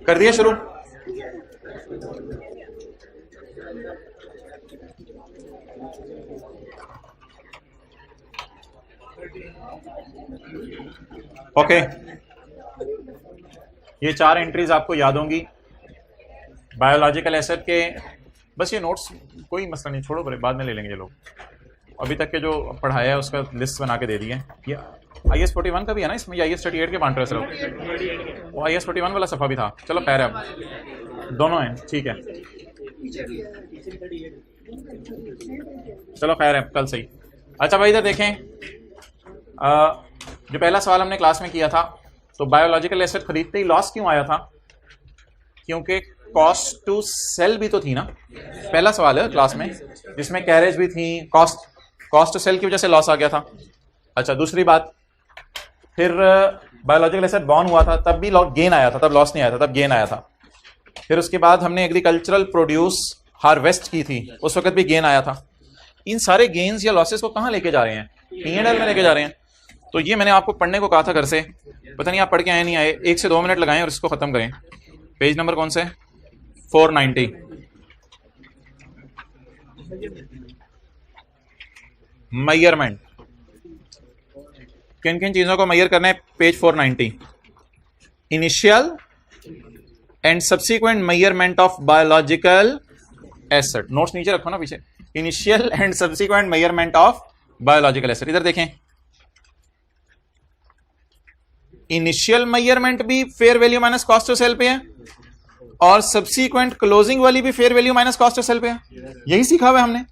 कर दिया शुरू। ओके, ये 4 एंट्रीज आपको याद होंगी बायोलॉजिकल एसिड के। बस ये नोट्स कोई मसला नहीं, छोड़ो बाद में ले लेंगे ये लोग। अभी तक के जो पढ़ाया है उसका लिस्ट बना के दे दिए। ये IS 41 का भी है ना इसमें, IS 38 के बांट रहे सिर्फ, वो IS 41 वाला सफ़ा भी था। चलो पैर है, अब दोनों हैं, ठीक है चलो खैर है, कल सही। अच्छा भाई इधर देखें, जो पहला सवाल हमने क्लास में किया था, तो बायोलॉजिकल एसिड खरीदते ही लॉस क्यों आया था? क्योंकि कॉस्ट टू सेल भी तो थी ना, पहला सवाल है क्लास में, जिसमें कैरेज भी थी, कॉस्ट टू सेल की वजह से लॉस आ गया था। अच्छा दूसरी बात, फिर बायोलॉजिकल एसिड बॉर्न हुआ था तब भी गेन आया था, तब लॉस नहीं आया था, तब गेन आया था। फिर उसके बाद हमने एग्रीकल्चरल प्रोड्यूस हार्वेस्ट की थी, उस वक्त भी गेन आया था। इन सारे गेन्स या लॉसेस को कहाँ लेके जा रहे हैं? P&L में लेके जा रहे हैं। तो ये मैंने आपको पढ़ने को कहा था घर से, पता नहीं आप पढ़ के आए नहीं आए। 1 से 2 मिनट लगाएं और इसको खत्म करें। पेज नंबर कौन से? 490। मेजरमेंट, किन किन चीजों को मेजर करना है? Page 490। Initial and subsequent measurement of biological asset. Notes नीचे रखो ना पीछे। Initial and subsequent measurement of biological asset. इधर देखें, इनिशियल मेजरमेंट भी fair value minus cost of sale पे है, और सब्सिक्वेंट क्लोजिंग वाली भी fair value minus cost of sale पे है। यही सीखा हुआ हमने।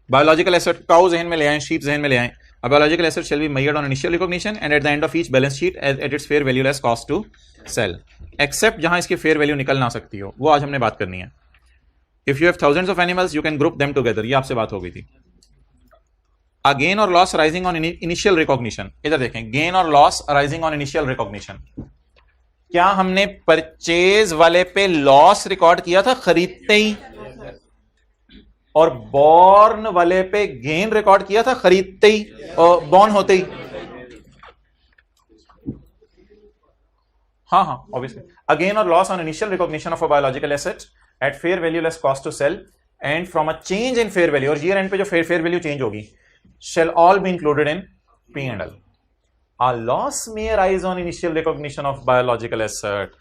बायोलॉजिकल एसिड, काउ जहन में ले आए, शीप जहन में ले आए। A biological asset shall be measured on initial recognition and at the end of each balance sheet at its fair value less cost to sell, except जहां इसकी fair value निकल ना सकती हो, वो आज हमने बात करनी है। If you have thousands of animals, you can group them together. ये आपसे बात हो गई थी। A gain or loss arising on initial recognition. इधर देखें, gain or loss arising on initial recognition. क्या हमने परचेज वाले पे लॉस रिकॉर्ड किया था खरीदते ही, और बॉर्न वाले पे गेन रिकॉर्ड किया था खरीदते ही और बॉर्न होते ही? हाँ ऑब्वियसली। अगेन और loss on initial recognition of a biological asset at fair value less cost to sale and from a change in fair value, और ईयर एंड पे जो फेयर वैल्यू चेंज होगी, shall all be included in P&L. A loss may arise on initial recognition of biological asset.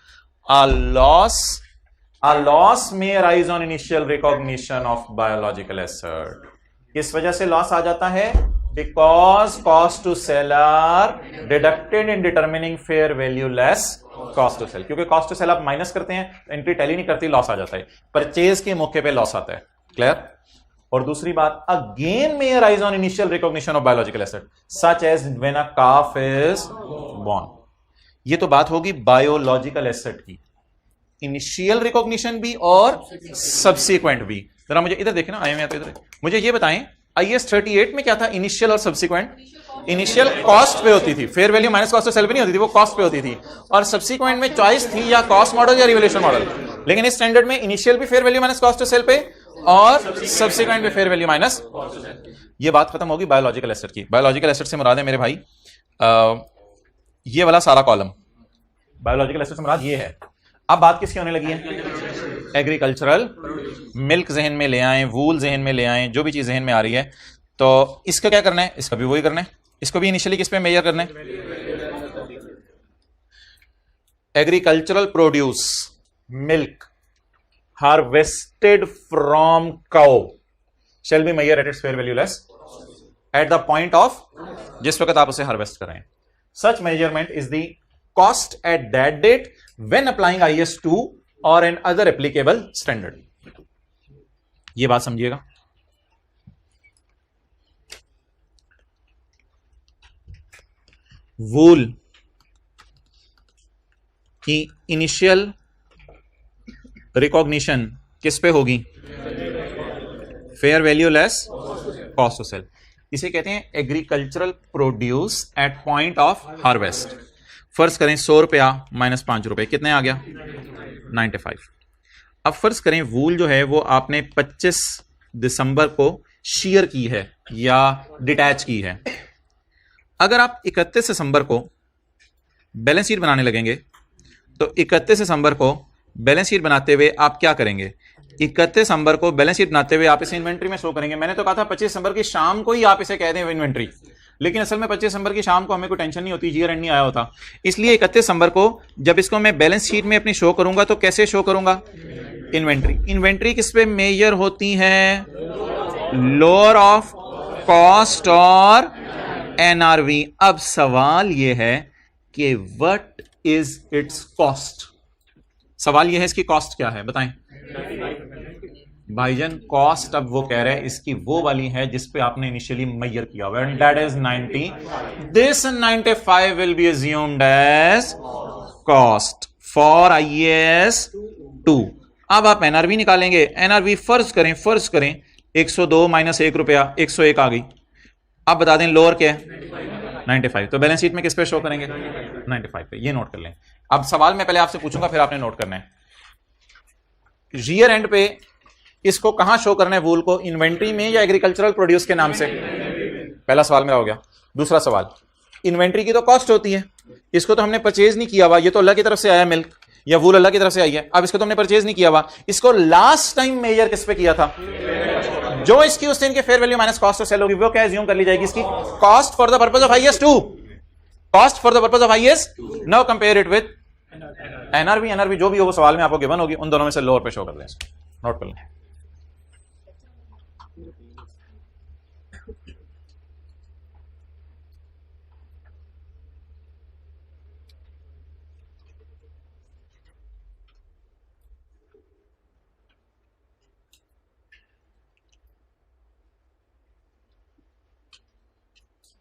A loss may arise on initial recognition of biological asset. किस वजह से loss आ जाता है? Because cost to sell are deducted in determining fair value less cost to sell. क्योंकि cost to sell आप minus करते हैं, entry tally नहीं करती, लॉस आ जाता है। परचेज के मौके पे लॉस आता है। क्लियर? और दूसरी बात, a gain may arise on initial recognition of biological asset such as when a calf is born. ये तो बात होगी बायोलॉजिकल एसेट की, इनिशियल रिकॉग्निशन भी और सब्सिक्वेंट भी। जरा मुझे इधर देखें ना, आए हैं तो इधर मुझे ये बताएं, IS 38 में क्या था? इनिशियल और सब्सिक्वेंट। इनिशियल कॉस्ट पे होती थी, fair value minus cost of sale पे नहीं होती थी, वो कॉस्ट पे होती थी। और सब्सिक्वेंट में चॉइस थी या कॉस्ट मॉडल या रिवैल्यूएशन मॉडल। लेकिन इस स्टैंडर्ड में इनिशियल भी fair value minus cost of sale पे और सब्सिक्वेंट भी फेयर वैल्यू माइनस। ये बात खत्म होगी बायोलॉजिकल एसेट की। बायोलॉजिकल एसेट से मुराद है मेरे भाई ये वाला सारा कॉलम, बायोलॉजिकल एसेट से मुराद ये है। अब बात किसकी होने लगी है? एग्रीकल्चरल। मिल्क जहन में ले आए, वूल जहन में ले आए, जो भी चीज जहन में आ रही है। तो इसका क्या करना है? इसका भी वही करना है। इसको भी इनिशियली किस पे मेजर करना है? Agricultural produce, milk harvested from cow shall be measure at its fair value less at the point of, जिस वक्त आप उसे हार्वेस्ट कर रहे हैं। Such measurement is the cost at that date when applying IS 2 or an other applicable standard. ये बात समझिएगा। वूल की इनिशियल रिकॉग्निशन किस पे होगी? Fair value less cost of sale. इसे कहते हैं agricultural produce at point of harvest. फर्ज करें 100 रुपया माइनस 5 रुपए, कितने आ गया? 95। अब फर्ज करें वूल जो है वो आपने 25 दिसंबर को शेयर की है या डिटैच की है। अगर आप 31 दिसंबर को बैलेंस शीट बनाने लगेंगे तो 31 दिसंबर को बैलेंस शीट बनाते हुए आप क्या करेंगे? 31 दिसंबर को बैलेंस शीट बनाते हुए आप इसे इन्वेंट्री में शो करेंगे। मैंने तो कहा था 25 दिसंबर की शाम को ही आप इसे कह दें इन्वेंट्री, लेकिन असल में 25 दिसंबर की शाम को हमें कोई टेंशन नहीं होती, ईयर एंड नहीं आया होता। इसलिए 31 दिसंबर को जब इसको मैं बैलेंस शीट में अपनी शो करूंगा तो कैसे शो करूंगा? इन्वेंट्री। इन्वेंट्री किस पे मेजर होती है? लोअर ऑफ कॉस्ट और एनआरवी। अब सवाल यह है कि व्हाट इज इट्स कॉस्ट? सवाल यह है इसकी कॉस्ट क्या है, बताएं भाईजान। कॉस्ट अब वो कह रहे हैं इसकी वो वाली है जिस पे आपने इनिशियली मेजर किया हुआ है, that is 90। This 95 will be assumed as cost for IAS 2। अब आप एनआरवी निकालेंगे। एनआरवी फर्ज करें 102 माइनस 1 रुपया, 101 आ गई। आप बता दें लोअर क्या है? 95। तो बैलेंस शीट में किस पे शो करेंगे? 95 पे। ये नोट कर लें। अब सवाल मैं पहले आपसे पूछूंगा फिर आपने नोट करना है। ईयर एंड पे इसको कहां शो करना है वूल को? इन्वेंट्री में या एग्रीकल्चरल प्रोड्यूस के नाम से? पहला सवाल मेरा हो गया। दूसरा सवाल, इन्वेंट्री की तो कॉस्ट होती है, इसको तो हमने परचेज नहीं किया हुआ, ये तो अल्लाह की तरफ से आया मिल्क या वूल अल्लाह की तरफ से आई है। अब इसको तो हमने परचेज नहीं किया हुआ, इसको लास्ट टाइम मेजर किस पे किया था? जो इसकी उस दिन के fair value minus cost of sale होगी वो क्या अज्यूम कर ली जाएगी? इसकी cost for the purpose of IAS 2। Cost for the purpose of IAS। Now compare it with NRV जो भी हो वो सवाल में आपको गिवन होगी, उन दोनों में से लोअर पे शो कर दें। नोट कर लें।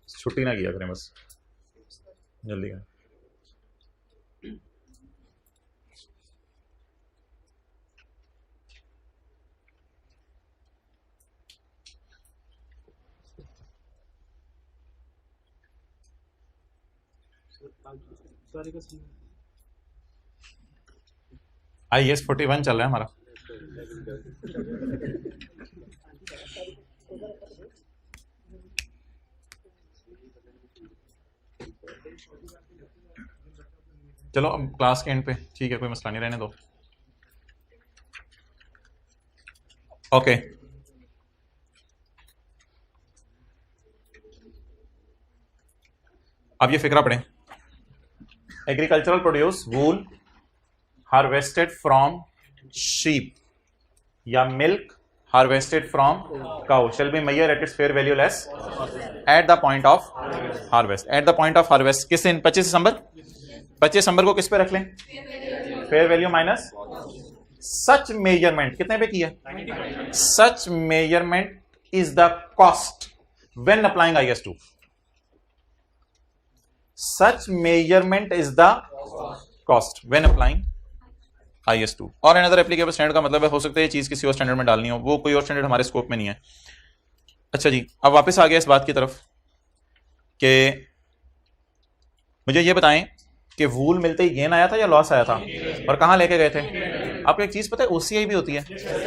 छुट्टी ना किया करें बस, जल्दी करें। IAS 41 चल रहा है हमारा। चलो अब क्लास के एंड पे, ठीक है, कोई मसला नहीं, रहने दो। ओके, अब ये फिक्रा पढ़ें। Agricultural produce wool harvested from sheep या milk harvested from cow shall be measured at its fair value less at the point of harvest। at the point of harvest किस दिन? 25 दिसंबर। 25 दिसंबर को किस पे रख लें? Fair value minus such measurement कितने पे किया? Such measurement is the cost when applying IAS 2। Such measurement is the cost when applying IAS 2। और अनदर एप्लीकेबल स्टैंडर्ड का मतलब है हो सकता है ये चीज किसी और स्टैंडर्ड में डालनी हो, वो कोई और स्टैंडर्ड हमारे स्कोप में नहीं है। अच्छा जी, अब वापस आ गया इस बात की तरफ कि मुझे ये बताएं कि वूल मिलते ही गेन आया था या लॉस आया था, और कहां लेके गए थे? आपको एक चीज पता है, OCI भी होती है।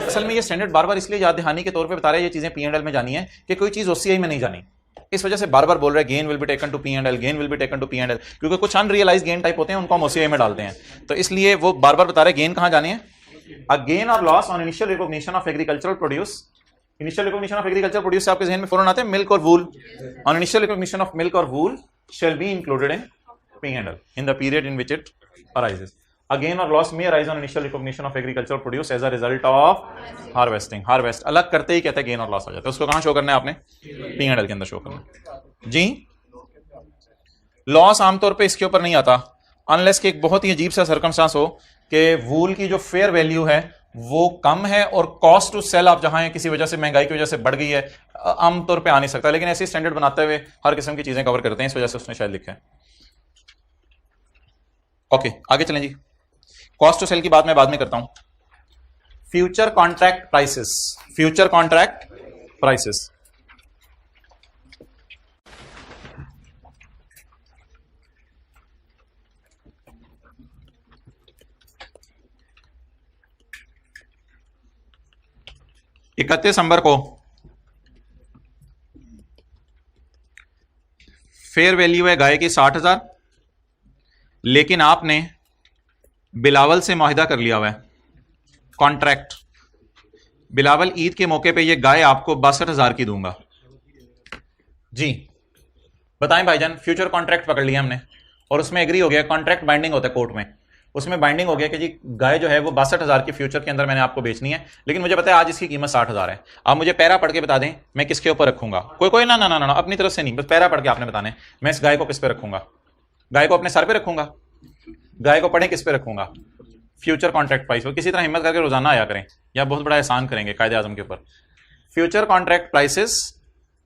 असल में ये स्टैंडर्ड बार बार इसलिए याद दहानी के तौर पे बता रहे हैं ये चीजें P&L में जानी है कि कोई चीज OCI में नहीं जानी, इस वजह से बार बार बोल रहे हैं gain will be taken to P&L, gain will be taken to P&L, क्योंकि कुछ अनरियलाइज गेन टाइप होते हैं उनको हम OCI में डालते हैं, तो इसलिए वो बार बार बता रहे हैं गेन कहां जाने हैं। अ गेन और loss on initial recognition of agricultural produce. Initial recognition of agricultural produce से आपके जहन में फौरन आते हैं मिल्क और wool. On initial recognition of milk और wool shall be included in P&L in the period in which it arises. A gain or loss may arise on initial recognition of agricultural produce as a result of harvesting। Harvest अलग करते ही कहते हैं gain और loss आ जाता है। उसको कहां show करना है आपने? P&L के अंदर शो करना है जी। लॉस आमतौर पे इसके ऊपर नहीं आता अनलेस कि एक बहुत ही अजीब सा सर्कमस्टांस हो कि वूल की जो फेयर वैल्यू है वो कम है और कॉस्ट टू सेल आप जहां है किसी वजह से महंगाई की वजह से बढ़ गई है, आमतौर पे आ नहीं सकता, लेकिन ऐसे स्टैंडर्ड बनाते हुए हर किस्म की चीजें कवर करते हैं, इस वजह से उसने शायद लिखा है। ओके, आगे चलें जी। कॉस्ट टू सेल की बात मैं बाद में करता हूं। Future contract prices. Future contract prices 31 दिसंबर को फेयर वैल्यू है गाय की 60,000, लेकिन आपने बिलावल से मुआहिदा कर लिया हुआ है, कॉन्ट्रैक्ट। बिलावल ईद के मौके पे ये गाय आपको 62,000 की दूंगा। जी बताएं भाईजान, फ्यूचर कॉन्ट्रैक्ट पकड़ लिया हमने और उसमें एग्री हो गया, कॉन्ट्रैक्ट बाइंडिंग होता है कोर्ट में, उसमें बाइंडिंग हो गया कि जी गाय जो है वो 62,000 की फ्यूचर के अंदर मैंने आपको बेचनी है, लेकिन मुझे पता है आज इसकी कीमत 60,000 है। आप मुझे पैरा पढ़ के बता दें मैं किसके ऊपर रखूंगा। कोई ना ना ना ना अपनी तरफ से नहीं, बस पैरा पढ़ के आपने बताने मैं इस गाय को किस पे रखूंगा। गाय को अपने सर पे रखूंगा, गाय को पढ़े किस पे रखूंगा, फ्यूचर कॉन्ट्रैक्ट प्राइस। किसी तरह हिम्मत करके रोजाना आया करें या बहुत बड़ा एहसान करेंगे कायदे आजम के ऊपर। Future contract prices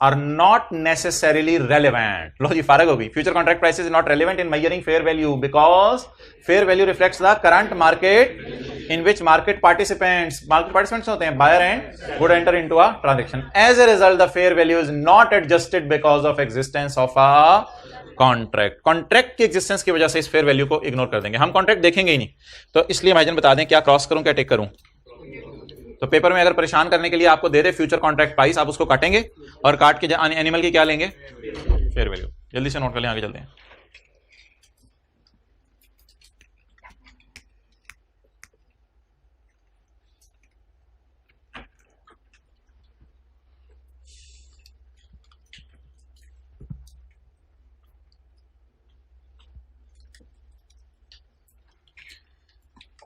are not necessarily relevant. लो जी फारग होगी। Future contract prices is not relevant in measuring fair value because fair value reflects the current market in which market participants होते हैं buyer and would enter into a transaction. As a result the fair value is not adjusted because of existence of a contract. Contract की एग्जिस्टेंस की वजह से इस fair value को ignore कर देंगे, हम कॉन्ट्रैक्ट देखेंगे ही नहीं। तो इसलिए भाईजान बता दें क्या क्रॉस करूं क्या टेक करूं। तो पेपर में अगर परेशान करने के लिए आपको दे दे फ्यूचर कॉन्ट्रैक्ट प्राइस, आप उसको काटेंगे और काट के एनिमल की क्या लेंगे, फेयर वैल्यू। जल्दी से नोट कर लें, आगे चलते हैं।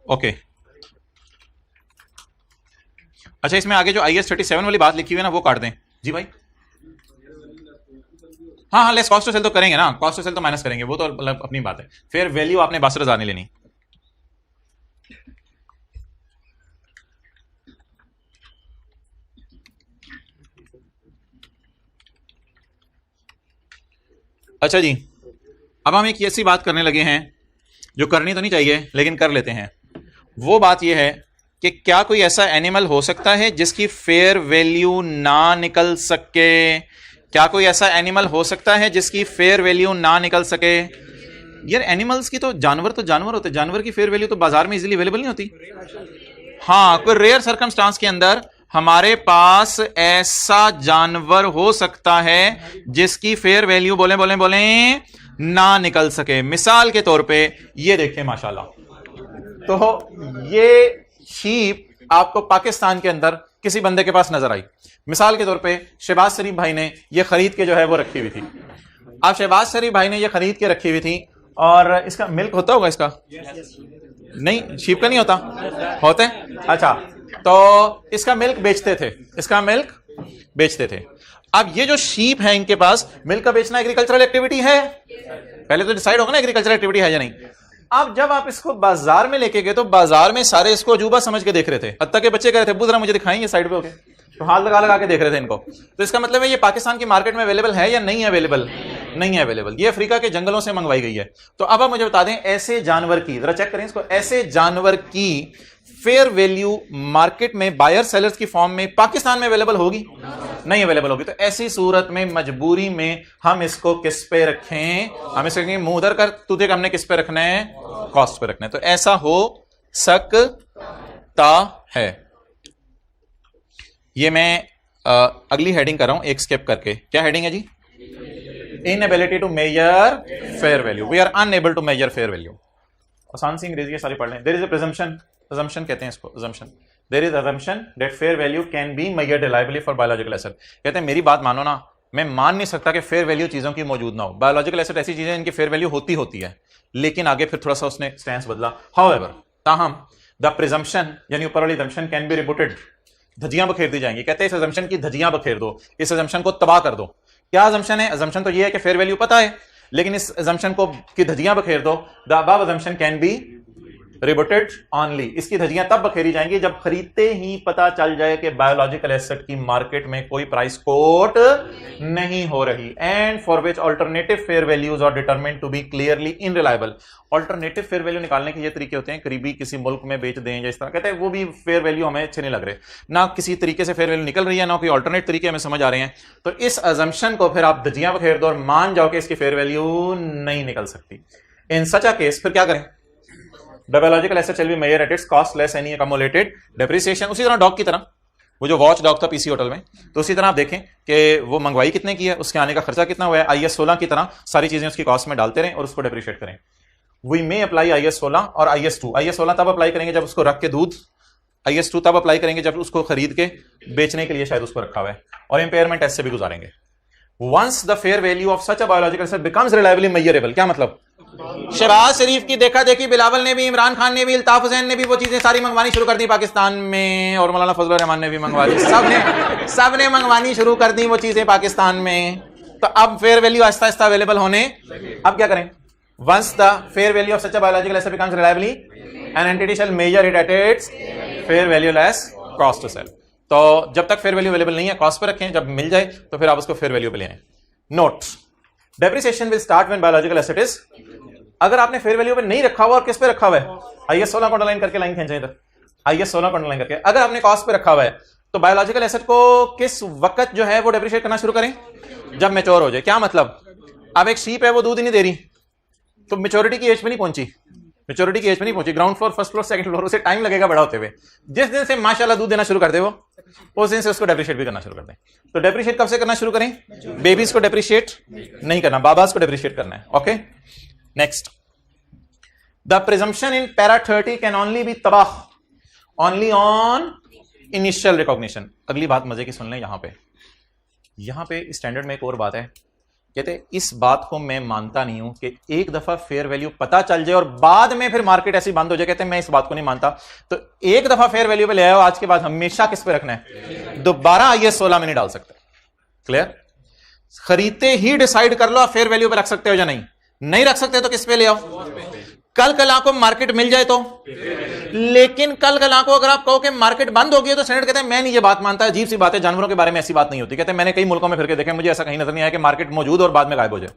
ओके अच्छा, इसमें आगे जो IS 37 वाली बात लिखी हुई है ना वो काट दें। जी भाई हाँ लेस कॉस्ट टू सेल तो करेंगे ना, कॉस्ट टू सेल तो माइनस करेंगे, वो तो मतलब अपनी बात है। फेयर वैल्यू आपने 62,000 नहीं लेनी। अच्छा जी, अब हम एक ऐसी बात करने लगे हैं जो करनी तो नहीं चाहिए लेकिन कर लेते हैं। वो बात यह है कि क्या कोई ऐसा एनिमल हो सकता है जिसकी फेयर वैल्यू ना निकल सके? क्या कोई ऐसा एनिमल हो सकता है जिसकी फेयर वैल्यू ना निकल सके? यार एनिमल्स की तो जानवर होते, जानवर की फेयर वैल्यू तो बाजार में इजीली अवेलेबल नहीं होती। हाँ, कोई रेयर सर्कमस्टांस के अंदर हमारे पास ऐसा जानवर हो सकता है जिसकी फेयर वैल्यू बोले बोले बोले ना निकल सके। मिसाल के तौर पे ये देखिए माशाल्लाह, तो ये शीप आपको पाकिस्तान के अंदर किसी बंदे के पास नजर आई। मिसाल के तौर पे शहबाज शरीफ भाई ने ये खरीद के जो है वो रखी हुई थी। अब शहबाज शरीफ भाई ने ये खरीद के रखी हुई थी और इसका मिल्क होता होगा इसका? नहीं, शीप का नहीं होता, होते हैं। अच्छा, तो इसका मिल्क बेचते थे, इसका मिल्क बेचते थे। अब ये जो शीप है इनके पास मिल्क का बेचना एग्रीकल्चरल एक्टिविटी है, पहले तो डिसाइड होगा ना एग्रीकल्चरल एक्टिविटी है या नहीं। अब जब आप इसको बाजार में लेके गए तो बाजार में सारे इसको अजूबा समझ के देख रहे थे, हत्ता के बच्चे कह रहे थे बुजरा मुझे दिखाएंगे साइड पे होके, तो हाथ लगा लगा के देख रहे थे इनको। तो इसका मतलब है ये पाकिस्तान की मार्केट में अवेलेबल है या नहीं है अवेलेबल? नहीं है अवेलेबल, ये अफ्रीका के जंगलों से मंगवाई गई है। तो अब आप मुझे बता दें ऐसे जानवर की, जरा चेक करें इसको, ऐसे जानवर की फेयर वैल्यू मार्केट में बायर सेलर्स की फॉर्म में पाकिस्तान में अवेलेबल होगी? नहीं अवेलेबल होगी। तो ऐसी सूरत में मजबूरी में हम इसको किस पे रखें? हम इसको कहेंगे मुंह उधर कर, तुझे हमने किस पे रखना है? कॉस्ट पे रखना है। तो ऐसा हो सकता है। ये मैं अगली हेडिंग कर रहा हूं एक स्किप करके। क्या हेडिंग है जी? Inability to measure fair value, we are unable to measure fair value. आसान सी अंग्रेजी सारी पढ़ लें। There is a presumption, assumption कहते हैं इसको, assumption, there is assumption that fair value can be measured reliably for biological asset। कहते हैं मेरी बात मानो ना, मैं मान नहीं सकता कि फेयर वैल्यू चीजों की मौजूद ना हो। बायोलॉजिकल एसेट ऐसी चीजें इनकी फेयर वैल्यू होती है, लेकिन आगे फिर थोड़ा सा उसने स्टैंस बदला। हाउएवर, ताहम द प्रिजम्पशन यानी ऊपर वाली assumption कैन बी रिबूटेड, धज्जियां बखेर दी जाएंगी। कहते हैं इस assumption की धज्जियां बखेर दो, इस assumption को तबाह कर दो। क्या assumption है? assumption तो ये है कि फेयर वैल्यू पता है, लेकिन इस assumption को की धज्जियां बखेर दो। The above assumption can be rebutted only, इसकी धज्जियां तब बखेरी जाएंगी जब खरीदते ही पता चल जाए कि बायोलॉजिकल एसेट की मार्केट में कोई प्राइस कोट नहीं हो रही, and for which alternative fair values are determined to be clearly unreliable. Alternative fair value निकालने के ये तरीके होते हैं, करीबी किसी मुल्क में बेच दें या इस तरह, कहते हैं वो भी फेयर वैल्यू हमें अच्छे नहीं लग रहे, ना किसी तरीके से फेयर वैल्यू निकल रही है, ना कोई अल्टरनेट तरीके हमें समझ आ रहे हैं। तो इस अजम्पशन को फिर आप धज्जियां बखेर दो और मान जाओ कि इसकी फेयर वैल्यू नहीं निकल सकती। इन सच अ केस फिर क्या करें? The biological asset shall be measured at its cost less any accumulated depreciation। उसी तरह डॉग की तरह, वो जो वॉच डॉग था पीसी होटल में, तो उसी तरह आप देखें कि वो मंगवाई कितने की है, उसके आने का खर्चा कितना हुआ है, IS 16 की तरह सारी चीजें उसकी कॉस्ट में डालते रहें और उसको डेप्रिशिएट करें। वी मे अप्लाई IS 16 और IS 2। IS 16 तब अप्लाई करेंगे जब उसको रख के दूध, IS 2 तब अप्लाई करेंगे जब उसको खरीद के बेचने के लिए शायद उसको रखा हुआ है, और इंपेयरमेंट टेस्ट से भी गुजारेंगे। Once the fair value of such a biological asset becomes reliably measurable, क्या मतलब, शहबाज शरीफ की देखा देखी बिलावल ने भी, इमरान खान ने भी, अल्ताफ हुसैन ने भी वो चीजें सारी मंगवानी शुरू कर दी पाकिस्तान में, और मौलाना फजलुर रहमान ने भी मंगवा दी, सब ने मंगवानी शुरू कर दी वो चीजें पाकिस्तान में। तो अब fair value Aahista Aahista available होने, अब क्या करें, once the fair value of such a biological asset becomes reliably an entity shall measure it at its fair value less cost to sale. तो जब तक फेयर वैल्यू अवेलेबल नहीं है कॉस्ट पर रखें, जब मिल जाए तो फिर आप उसको फेयर वैल्यू पे ले आए। Note, depreciation will start when biological asset is, अगर आपने फेयर वैल्यू पे नहीं रखा हुआ और किस पे रखा हुआ है, IS 16 को अंडरलाइन करके लाइन खींचें इधर, IS 16 को अंडरलाइन करके, अगर आपने कॉस्ट पे रखा हुआ है तो बायोलॉजिकल एसेट को किस वक्त जो है वो डेप्रिशिएट करना शुरू करें, जब मैच्योर हो जाए। क्या मतलब, अब एक शीप है वो दूध ही नहीं दे रही, तो मेच्योरिटी की एज पे नहीं पहुंची, मेच्योरिटी की एज पे नहीं पहुंची, ground floor, first floor, second floor, उसे टाइम लगेगा बड़ा होते हुए। जिस दिन से माशाल्लाह दूध देना शुरू कर दे वो, उस दिन से उसको डेप्रिशिएट भी करना शुरू कर दें। तो डेप्रिशिएट कब से करना शुरू करें, बेबीज को डेप्रिशिएट नहीं करना, बाबाज को डेप्रिशिएट करना है। Okay, next, the presumption in para 30 can only be तबाह ओनली ऑन इनिशियल रिकॉग्निशन। अगली बात मजे की सुन लें, यहां पे स्टैंडर्ड में एक और बात है, कहते हैं इस बात को मैं मानता नहीं हूं कि एक दफा फेयर वैल्यू पता चल जाए और बाद में फिर मार्केट ऐसी बंद हो जाए, कहते हैं मैं इस बात को नहीं मानता। तो एक दफा फेयर वैल्यू पे ले आओ, आज के बाद हमेशा किस पे रखना है, दोबारा IS 16 में नहीं डाल सकते। क्लियर, खरीदते ही डिसाइड कर लो आप फेयर वैल्यू पे रख सकते हो या नहीं रख सकते तो किस पे ले आओ, कल आपको मार्केट मिल जाए तो, लेकिन कल को अगर आप कहो कि मार्केट बंद हो गई है तो स्टैंडर्ड कहते हैं मैं नहीं ये बात मानता। अजीब सी बात है, जानवरों के बारे में ऐसी बात नहीं होती। कहते हैं मैंने कई मुल्कों में फिर के देखे, मुझे ऐसा कहीं नजर नहीं आया कि मार्केट मौजूद और बाद में गायब हो जाए।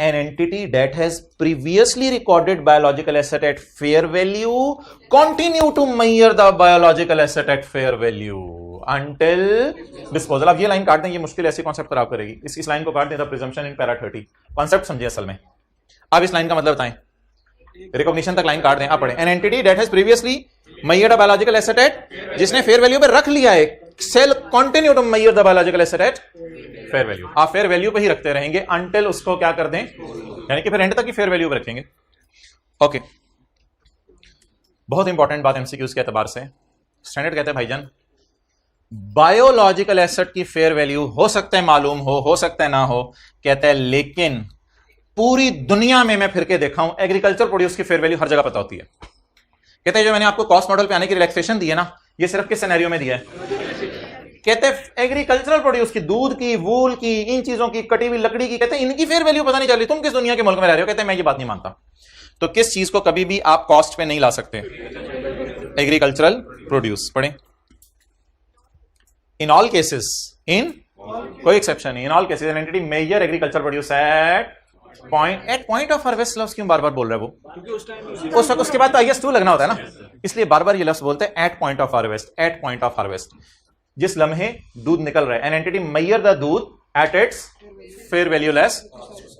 An entity that has previously recorded biological asset at fair value continue to measure the biological asset at fair value until disposal। अब ये लाइन काट दें, ये मुश्किल ऐसी कॉन्सेप्ट खराब करेगी, इस लाइन को काट दें, the presumption in para 30। Concept समझिए असल में, अब इस लाइन का मतलब बताएं, रिकॉग्निशन तक लाइन काट दें, आप पढ़ें, an entity that has previously measured a biological asset at, जिसने फेयर वैल्यू पे रख लिया है, shall continue to measure the biological asset at fair value. आप फेयर वैल्यू पे ही रखते रहेंगे अंटिल उसको क्या कर दें, यानी कि फिर एंड तक ही फेयर वैल्यू पे रखेंगे। ओके, बहुत इंपॉर्टेंट बात एमसीक्यूज के एतबार से, स्टैंडर्ड कहते हैं भाईजान बायोलॉजिकल एसेट की फेयर वैल्यू हो सकता है मालूम हो सकता है ना हो, कहते हैं लेकिन पूरी दुनिया में मैं फिर के देखा हूं एग्रीकल्चर प्रोड्यूस की फेयर वैल्यू हर जगह पता होती है। कहते हैं जो मैंने आपको कॉस्ट मॉडल पे आने की रिलैक्सेशन दी है ना, ये सिर्फ किस सिनेरियो में दिया है, कहते हैं एग्रीकल्चरल प्रोड्यूस की, दूध की, वूल की, इन चीजों की, कटी हुई लकड़ी की, कहते हैं इनकी फेयर वैल्यू पता नहीं चल रही, तुम किस दुनिया के मुल्क में रह रहे हो। कहते हैं मैं ये बात नहीं मानता। तो किस चीज को कभी भी आप कॉस्ट पे नहीं ला सकते, एग्रीकल्चरल प्रोड्यूस। पढ़ें, इन ऑल केसेस, इन कोई एक्सेप्शन नहीं, in all cases an entity measure agriculture produce at point of harvest. लफ्ज क्यों बार बार बोल रहा है वो, उस वक्त उसके बाद तो IS 2 लगना होता है ना, इसलिए बार बार ये लफ्ज बोलते हैं at point of harvest, at point of harvest, जिस लम्हे दूध निकल रहा है। एन एंटिटी मेजर द दूध at its fair value less.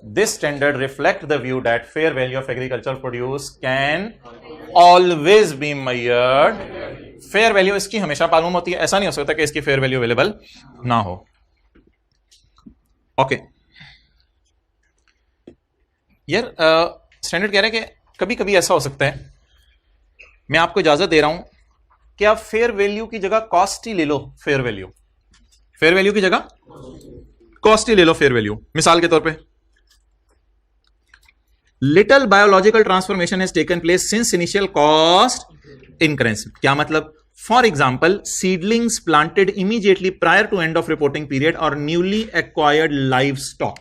This standard reflect the view that fair value of agriculture produce can always be measured. Fair value इसकी हमेशा मालूम होती है, ऐसा नहीं हो सकता कि इसकी फेयर वैल्यू अवेलेबल ना हो। ओके यार, स्टैंडर्ड कह रहे हैं कि कभी कभी ऐसा हो सकता है, मैं आपको इजाजत दे रहा हूं कि आप फेयर वैल्यू की जगह कॉस्ट ही ले लो, फेयर वैल्यू की जगह कॉस्ट ही ले लो, फेयर वैल्यू। मिसाल के तौर पे, little biological transformation has taken place since initial cost incurred. क्या मतलब, for example seedlings planted immediately prior to end of reporting period और newly acquired livestock.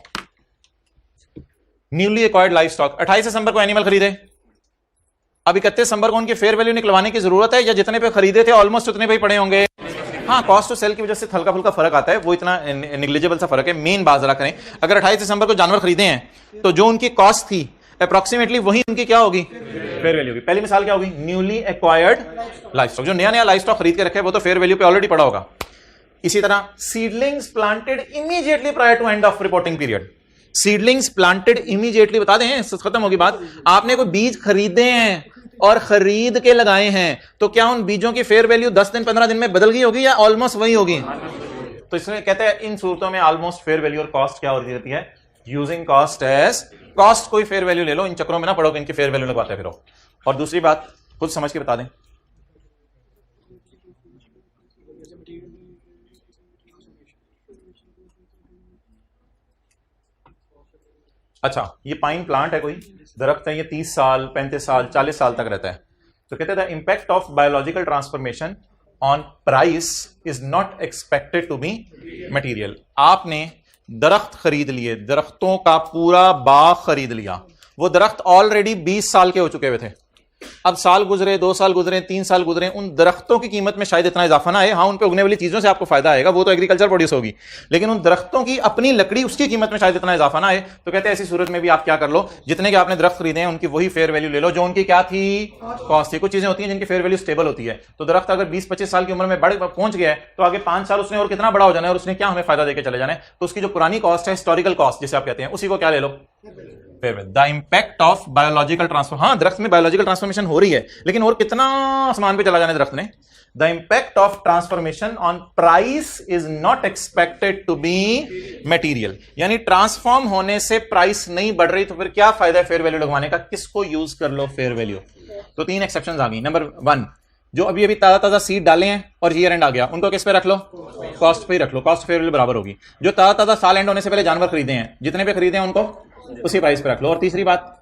Newly acquired livestock, 28 दिसंबर को animal खरीदे, अब 31 दिसंबर को उनकी फेयर वैल्यू निकलवाने की जरूरत है, या जितने पे खरीदे थे ऑलमोस्ट उतने पे ही पड़े होंगे। हाँ, कॉस्ट टू सेल की वजह से हल्का फुल्का फर्क आता है, वो इतना निग्लिजिबल सा फर्क है। मेन बात जरा करें, अगर 28 दिसंबर को जानवर खरीदे हैं तो जो उनकी कॉस्ट थी अप्रोक्सीमेटली वही उनकी क्या होगी, फेयर वैल्यू की। पहली मिसाल क्या होगी, न्यूली एक्वायर्ड लाइव स्टॉक, जो नया लाइव स्टॉक खरीद के रखे वो तो फेयर वैल्यू पे ऑलरेडी पड़ा होगा। इसी तरह seedlings planted immediately prior to end of reporting period, seedlings planted immediately, बता दें खत्म होगी बात, आपने कोई बीज खरीदे हैं और खरीद के लगाए हैं, तो क्या उन बीजों की फेयर वैल्यू 10 दिन 15 दिन में बदल गई होगी या ऑलमोस्ट वही होगी? तो इसमें कहते हैं इन सूरतों में ऑलमोस्ट फेयर वैल्यू और कॉस्ट क्या होती रहती है? यूजिंग कॉस्ट एज कॉस्ट, कोई फेयर वैल्यू ले लो, इन चक्रों में ना पड़ो कि इनकी फेयर वैल्यू लगवाते फिरो। और दूसरी बात खुद समझ के बता दें, अच्छा ये पाइन प्लांट है, कोई दरख्त है, ये 30 साल 35 साल 40 साल तक रहता है, तो कहते हैं the impact of biological transformation on price is not expected to be material. आपने दरख्त खरीद लिए, दरख्तों का पूरा बाग खरीद लिया, वो दरख्त ऑलरेडी 20 साल के हो चुके हुए थे, अब साल गुजरे, 2 साल गुजरे, 3 साल गुजरे, उन दरख्तों की कीमत में शायद इतना इजाफा ना आए, हाँ उन पे उगने वाली चीजों से आपको फायदा आएगा, वो तो एग्रीकल्चर प्रोड्यूस होगी, लेकिन उन दरख्तों की अपनी लकड़ी उसकी कीमत में शायद इतना इजाफा ना आए। तो कहते हैं ऐसी सूरत में भी आप क्या कर लो, जितने के आपने दरख्त खरीदे हैं उनकी वही फेयर वैल्यू ले लो जो उनकी क्या थी, कॉस्ट थी। कुछ चीजें होती हैं जिनकी फेयर वैल्यू स्टेबल होती है, तो दरख्त अगर 20-25 साल की उम्र में पहुंच गया है तो आगे 5 साल उसने और कितना बड़ा हो जाना है और उसने क्या हमें फायदा देकर चले जाना है, तो उसकी जो पुरानी कॉस्ट है, हिस्टोरिकल कॉस्ट जिसे आप कहते हैं, उसी को क्या ले लो, the impact of biological transform. हाँ दरख्त में बायोलॉजिकल ट्रांसफॉर्मेशन हो रही है, लेकिन और कितना आसमान पे चला जाने दरख्त ने। The impact of transformation on price is not expected to be material, यानी ट्रांसफॉर्म होने से प्राइस नहीं बढ़ रही, तो फिर क्या फायदा है फेयर वैल्यू लगवाने का, किसको यूज कर लो फेयर वैल्यू। तो 3 एक्सेप्शंस आ गई। नंबर 1, जो अभी अभी ताजा ताजा सीड डाले हैं और ईयर एंड आ गया, उनको किस पे रख लो, कॉस्ट पे ही रख लो, कॉस्ट फेयर वैल्यू बराबर होगी। जो ताजा ताजा साल एंड होने से पहले जानवर खरीदे हैं, जितने पे खरीदे हैं उनको उसी प्राइस पे रख लो। और तीसरी बात,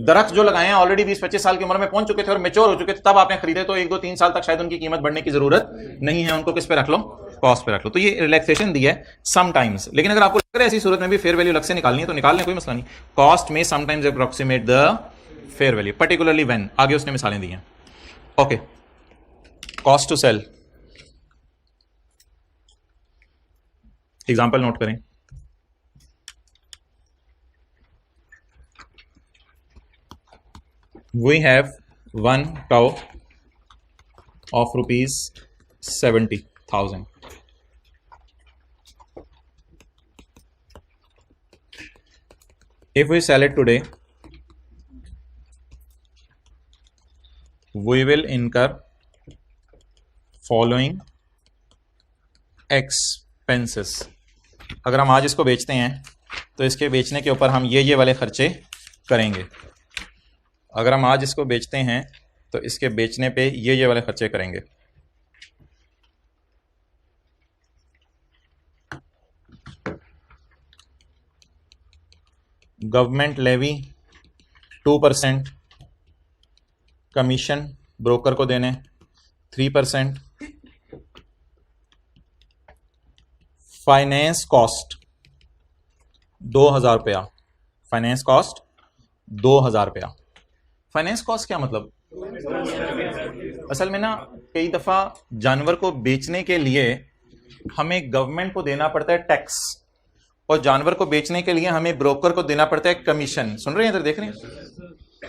दरख्त जो लगाए हैं ऑलरेडी 20-25 साल की उम्र में पहुंच चुके थे और मेच्योर हो चुके थे, तब आपने खरीदे, तो 1-2-3 साल तक शायद उनकी कीमत बढ़ने की जरूरत नहीं है, उनको किस पे रख लो, कॉस्ट पे रख लो। तो ये रिलैक्सेशन दी है समटाइम्स, लेकिन अगर आपको लग रहा है ऐसी सूरत में भी फेयर वैल्यू अलग से निकालनी है तो निकालने कोई मसला नहीं। कॉस्ट में sometimes approximate the fair value, particularly when, आगे उसने मिसालें दी हैं। Okay, cost to sale, example note करें। We have one cow of rupees 70,000. If we sell it today, we will incur following expenses. अगर हम आज इसको बेचते हैं तो इसके बेचने के ऊपर हम ये वाले खर्चे करेंगे। अगर हम आज इसको बेचते हैं तो इसके बेचने पे ये वाले खर्चे करेंगे। गवर्नमेंट लेवी 2%, कमीशन ब्रोकर को देने 3%, फाइनेंस कॉस्ट 2,000 रुपया, फाइनेंस कॉस्ट 2,000 रुपया। फाइनेंस कॉस्ट क्या मतलब, असल में ना कई दफा जानवर को बेचने के लिए हमें गवर्नमेंट को देना पड़ता है टैक्स, और जानवर को बेचने के लिए हमें ब्रोकर को देना पड़ता है कमीशन। सुन रहे हैं इधर, देख रहे हैं,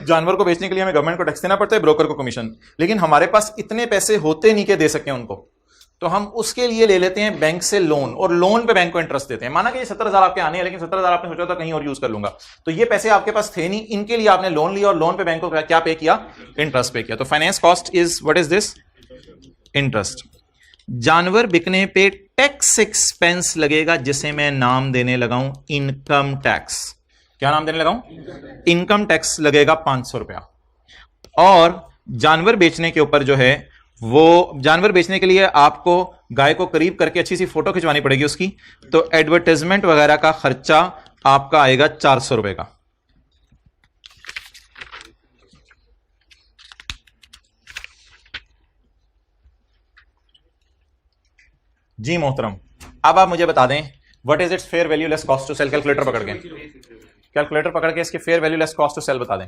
जानवर को बेचने के लिए हमें गवर्नमेंट को टैक्स देना पड़ता है, ब्रोकर को कमीशन, लेकिन हमारे पास इतने पैसे होते नहीं के दे सके उनको, तो हम उसके लिए ले लेते हैं बैंक से लोन, और लोन पे बैंक को इंटरेस्ट देते हैं। माना कि ये 70,000 आपके आने हैं, लेकिन 70,000 आपने सोचा था कहीं और यूज कर लूंगा, तो ये पैसे आपके पास थे नहीं, इनके लिए आपने लोन लिया और लोन पे बैंक को क्या पे किया, इंटरेस्ट पे किया। तो finance cost is what is this, interest. जानवर बिकने पे टैक्स एक्सपेंस लगेगा जिसे मैं नाम देने लगाऊं इनकम टैक्स। क्या नाम देने लगाऊं, इनकम टैक्स लगेगा 500 रुपया। और जानवर बेचने के ऊपर जो है, वो जानवर बेचने के लिए आपको गाय को करीब करके अच्छी सी फोटो खिंचवानी पड़ेगी उसकी, तो एडवर्टाइजमेंट वगैरह का खर्चा आपका आएगा 400 रुपए का। जी मोहतरम, अब आप मुझे बता दें what is its fair value less cost to sell. Calculator पकड़ के इसके fair value less cost to sell बता दें।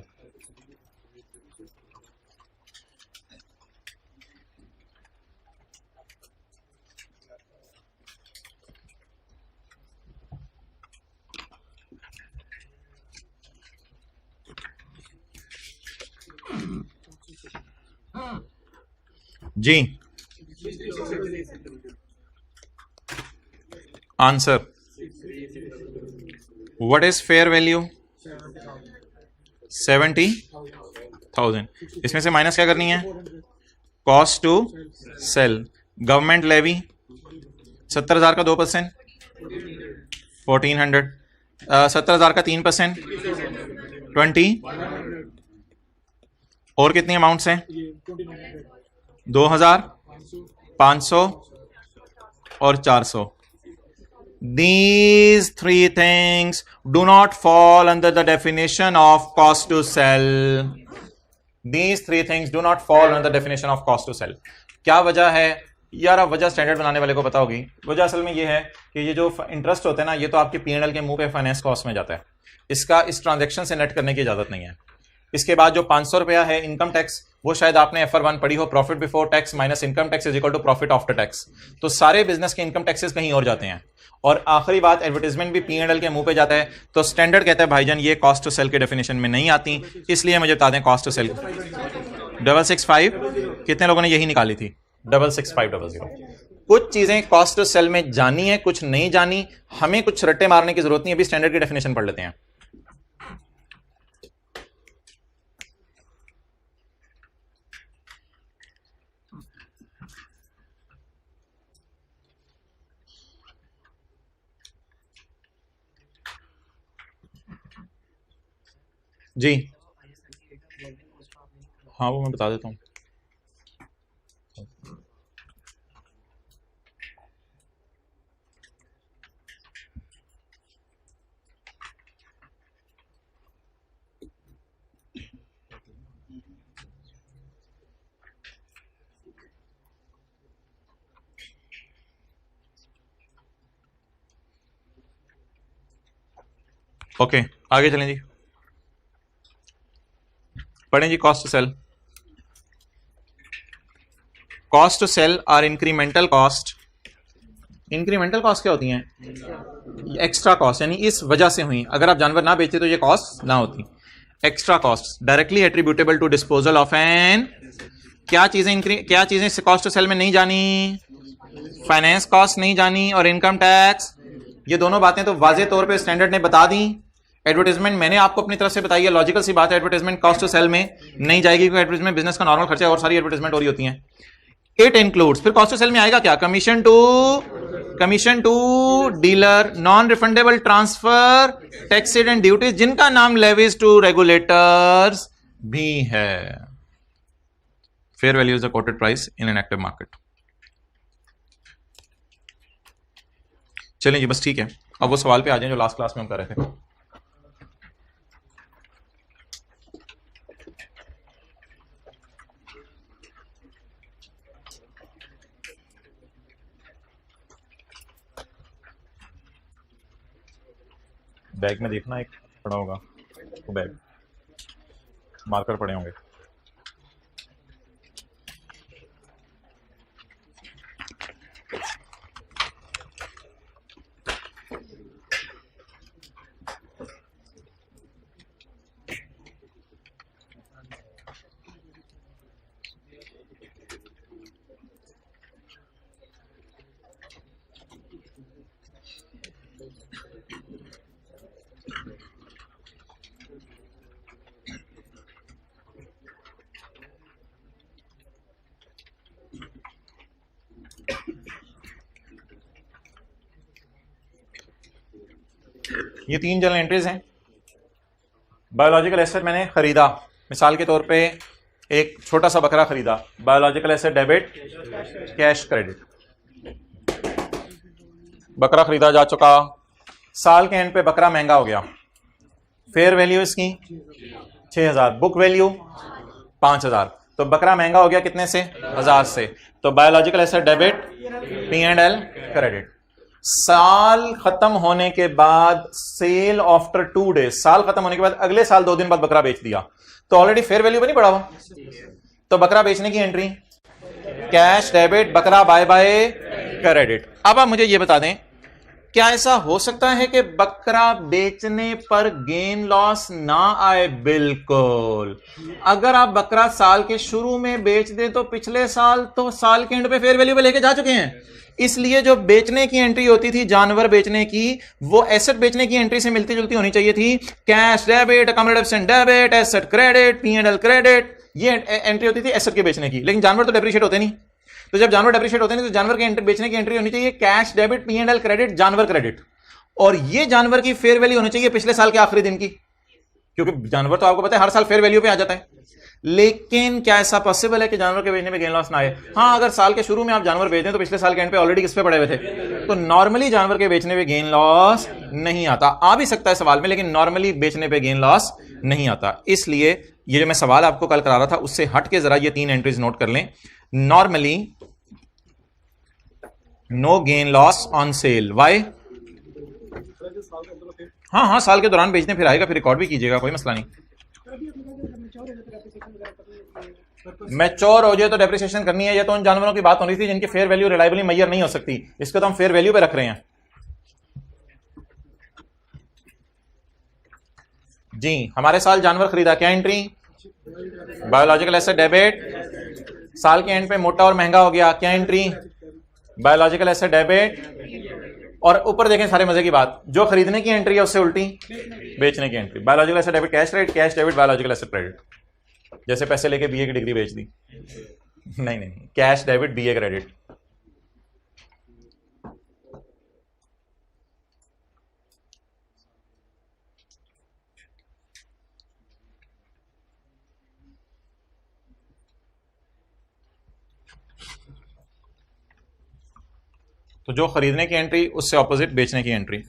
जी answer, what is fair value, 70,000। 1000, इसमें से माइनस क्या करनी है, cost to sell. Government levy 70,000 का 2%, 1400, 70,000 का 3%, 20, और कितनी अमाउंट्स हैं, 2,000, 500 और 400। These three things do not fall under the definition of cost to sell. These three things do not fall under the definition of cost to sell. क्या वजह है यार, अब वजह स्टैंडर्ड बनाने वाले को पता होगी। वजह असल में ये है कि ये जो इंटरेस्ट होता है ना, ये तो आपके P&L के मुंह पे फाइनेंस कॉस्ट में जाता है, इसका इस ट्रांजैक्शन से नेट करने की इजाजत नहीं है। इसके बाद जो 500 रुपया है इनकम टैक्स, वो शायद आपने FR1 पढ़ी हो, profit before tax minus income tax is equal to profit after tax. तो सारे बिजनेस के इनकम टैक्सेस कहीं और जाते हैं। और आखिरी बात, एडवर्टाइजमेंट भी P&L के मुंह पे जाता है। तो स्टैंडर्ड कहता है भाईजान ये कॉस्ट टू सेल के डेफिनेशन में नहीं आती, इसलिए मुझे बता दें कॉस्ट टू सेल 665, कितने लोगों ने यही निकाली थी, 66500। कुछ चीजें कॉस्ट टू सेल में जानी है, कुछ नहीं जानी, हमें कुछ रट्टे मारने की जरूरत नहीं। अभी स्टैंडर्ड की डेफिनेशन पढ़ लेते हैं। जी हाँ, वो मैं बता देता हूँ। ओके, आगे चलें जी, पढ़ें जी। Cost to sell, cost to sell are incremental cost. Incremental cost क्या होती हैं, एक्स्ट्रा कॉस्ट, यानी इस वजह से हुई। अगर आप जानवर ना बेचते तो ये कॉस्ट ना होती। Extra cost directly attributable to disposal of an, क्या चीजें कॉस्ट टू सेल में नहीं जानी, फाइनेंस कॉस्ट नहीं जानी और इनकम टैक्स। ये दोनों बातें तो वाजे तौर पे स्टैंडर्ड ने बता दी। एडवर्टाइजमेंट मैंने आपको अपनी तरफ से बताई है, लॉजिकल सी बात है, एडवर्टाइजमेंट कॉस्ट टू सेल में नहीं जाएगी क्योंकि एडवर्टाइजमेंट बिजनेस का नॉर्मल खर्चा और सारी एडवर्टाइजमेंट हो रही होती हैं। इट इंक्लूड्स, फिर कॉस्ट टू सेल में आएगा क्या, commission to dealer, non refundable transfer, taxes and duties जिनका नाम लेवीज टू रेगुलेटर्स भी है। Fair value is the quoted price in an active market. चलें जी, बस ठीक है। अब वो सवाल पे आ जाए जो लास्ट क्लास में हम कर रहे थे। बैग में देखना एक पड़ा होगा, वो बैग मार्कर पड़े होंगे। ये 3 जर्नल एंट्रीज हैं। बायोलॉजिकल एसेट मैंने खरीदा, मिसाल के तौर पे एक छोटा सा बकरा खरीदा, biological asset debit, cash credit. बकरा खरीदा जा चुका, साल के एंड पे बकरा महंगा हो गया, फेयर वैल्यू इसकी 6000, बुक वैल्यू 5000, तो बकरा महंगा हो गया कितने से, 1000 से। तो biological asset debit, P&L credit. साल खत्म होने के बाद, सेल आफ्टर 2 डेज, साल खत्म होने के बाद अगले साल 2 दिन बाद बकरा बेच दिया, तो ऑलरेडी फेयर वैल्यू पे नहीं बढ़ा हुआ। तो बकरा बेचने की एंट्री कैश डेबिट, बकरा बाय बाय क्रेडिट। अब आप मुझे ये बता दें, क्या ऐसा हो सकता है कि बकरा बेचने पर गेन लॉस ना आए? बिल्कुल। अगर आप बकरा साल के शुरू में बेच दें तो पिछले साल तो साल के एंड पे फेयर वैल्यू पे लेके जा चुके हैं, इसलिए जो बेचने की एंट्री होती थी जानवर बेचने की, वो एसेट बेचने की एंट्री से मिलती जुलती होनी चाहिए थी। Cash debit, accommodation debit, asset credit, P&L credit, ये एंट्री होती थी एसेट के बेचने की। लेकिन जानवर तो डेप्रिशिएट होते नहीं, तो जब जानवर डेप्रिशिएट होते नहीं तो जानवर के बेचने की एंट्री होनी चाहिए कैश डेबिट, P&L क्रेडिट, जानवर क्रेडिट, और ये जानवर की फेयर वैल्यू होनी चाहिए पिछले साल के आखिरी दिन की, क्योंकि जानवर तो आपको पता है हर साल फेयर वैल्यू पे आ जाता है। लेकिन क्या ऐसा पॉसिबल है कि जानवर के बेचने में गेन लॉस ना आए? हाँ, अगर साल के शुरू में आप जानवर बेच दें तो पिछले साल के एंड पे ऑलरेडी किस पे पड़े हुए थे, तो नॉर्मली जानवर के बेचने में गेन लॉस नहीं आता। आ भी सकता है सवाल में, लेकिन नॉर्मली बेचने पे गेन लॉस नहीं आता। इसलिए ये जो मैं सवाल आपको कल करा रहा था उससे हट के जरा ये 3 एंट्रीज नोट कर लें। Normally no gain loss on sale, why? हाँ, साल के दौरान बेचने फिर आएगा, फिर रिकॉर्ड भी कीजिएगा, कोई मसला नहीं। मैच्योर हो जाए तो डेप्रिसिएशन करनी है। ये तो उन जानवरों की बात होनी थी जिनकी फेयर वैल्यू रिलायबली मेजर नहीं हो सकती, इसको तो हम फेयर वैल्यू पे रख रहे हैं जी। हमारे साल जानवर खरीदा, क्या एंट्री? Biological asset debit. साल के एंड पे मोटा और महंगा हो गया, क्या एंट्री? Biological asset debit. और ऊपर देखें सारे मजे की बात, जो खरीदने की एंट्री है उससे उल्टी बेचने की entry. Biological asset debit cash credit, cash debit biological asset credit. जैसे पैसे लेके बीए की डिग्री बेच दी, नहीं, कैश डेबिट बीए क्रेडिट। तो जो खरीदने की एंट्री उससे ऑपोजिट बेचने की एंट्री।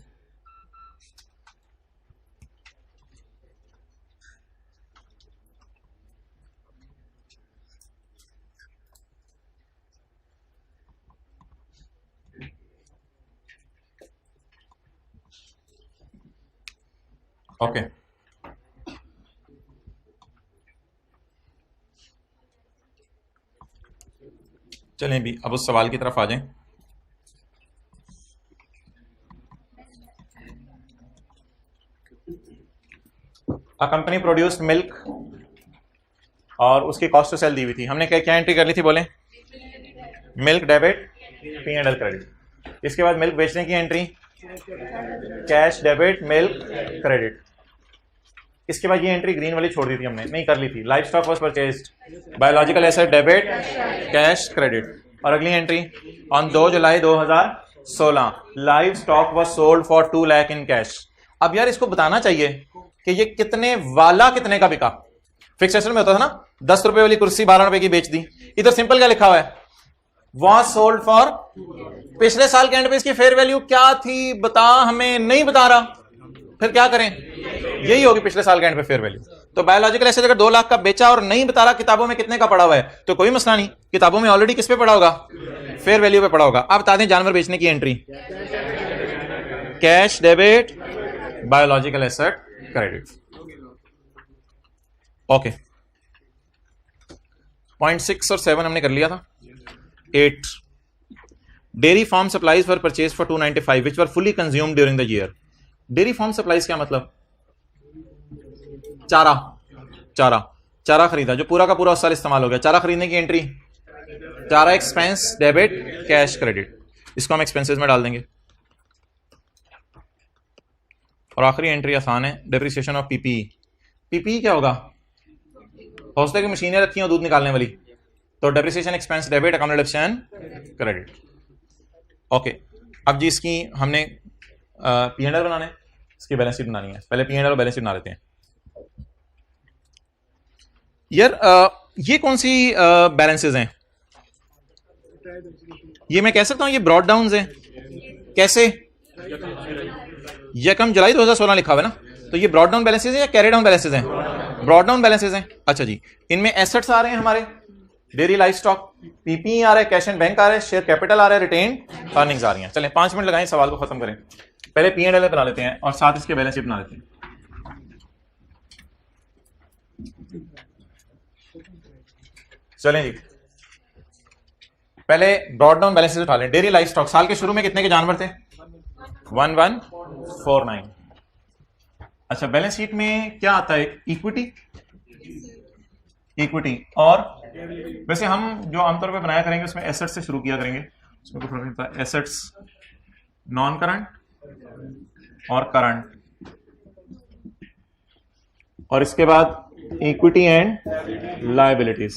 ओके, चलें भी अब उस सवाल की तरफ आ जाएं। अ कंपनी प्रोड्यूस्ड मिल्क और उसकी कॉस्ट टू सेल दी हुई थी। हमने क्या एंट्री कर ली थी, बोले? Milk debit, P&L credit. इसके बाद मिल्क बेचने की entry cash debit milk credit. इसके बाद ये एंट्री ग्रीन वाली छोड़ दी थी हमने, नहीं कर ली थी। Life stock was purchased, biological asset debit cash credit. और अगली entry on 2 July 2016 live stock was sold for 2 lakh in cash. अब यार इसको बताना चाहिए कि ये कितने वाला कितने का बिका। फिक्स एसेट में होता था ना, 10 रुपए वाली कुर्सी 12 रुपए की बेच दी। इधर सिंपल क्या लिखा हुआ है, वाज सोल्ड फॉर। पिछले साल के एंड पे इसकी फेयर वैल्यू क्या थी बता, हमें नहीं बता रहा, फिर क्या करें? यही होगी पिछले साल के एंड पे फेयर वैल्यू। तो बायोलॉजिकल एसेट अगर 2 लाख का बेचा और नहीं बता रहा किताबों में कितने का पड़ा हुआ है, तो कोई मसला नहीं, किताबों में ऑलरेडी किस पे पड़ा होगा, फेयर वैल्यू पे पड़ा होगा। अब बता दें जानवर बेचने की entry cash debit biological asset credit. Okay, point 6 और 7 हमने कर लिया था। 8 dairy farm supplies were purchase for 295 which were fully consumed during the year. Dairy farm supplies क्या मतलब? चारा खरीदा जो पूरा का पूरा उस साल इस्तेमाल हो गया। चारा खरीदने की एंट्री चारा एक्सपेंस डेबिट कैश क्रेडिट, इसको हम एक्सपेंसेस में डाल देंगे। और आखिरी एंट्री आसान है, डेप्रिसिएशन ऑफ पीपीई। पीपीई क्या होगा? हौसले की मशीनें रखी हो दूध निकालने वाली, तो depreciation expense debit accommodation credit. Okay, अब जी इसकी हमने P&L बनाना है, इसकी बैलेंस शीट बनानी है। पहले P&L और बैलेंस शीट बना लेते हैं। यार ये कौन सी बैलेंसेस हैं? ये मैं कह सकता हूं ये ब्रॉड डाउन्स हैं। कैसे? यकम जुलाई 2016 लिखा हुआ है ना, तो ये ब्रॉड डाउन बैलेंसेस हैं या कैरी डाउन बैलेंसेस हैं? ब्रॉड डाउन बैलेंसेस हैं। अच्छा जी, इनमें एसेट्स आ रहे हैं हमारे, डेयरी लाइफ स्टॉक, पीपीई आ रहा है, कैश एंड बैंक आ रहा है, शेयर कैपिटल आ रहा है, रिटेन अर्निंग्स आ रही हैं। चलें 5 मिनट लगाएं, सवाल को खत्म करें। पहले P&L बना लेते हैं और साथ इसके बैलेंस शीट बना लेते हैं। चलें जी, पहले ब्रॉड डाउन बैलेंसेस उठा लें। डेयरी लाइफ स्टॉक साल के शुरू में कितने के जानवर थे? 1149। अच्छा, बैलेंस शीट में क्या आता है? इक्विटी। और वैसे हम जो आमतौर पे बनाया करेंगे उसमें एसेट से शुरू किया करेंगे। इसमें कोई फर्क नहीं पड़ता, एसेट्स नॉन करंट और करंट, और इसके बाद equity and liabilities,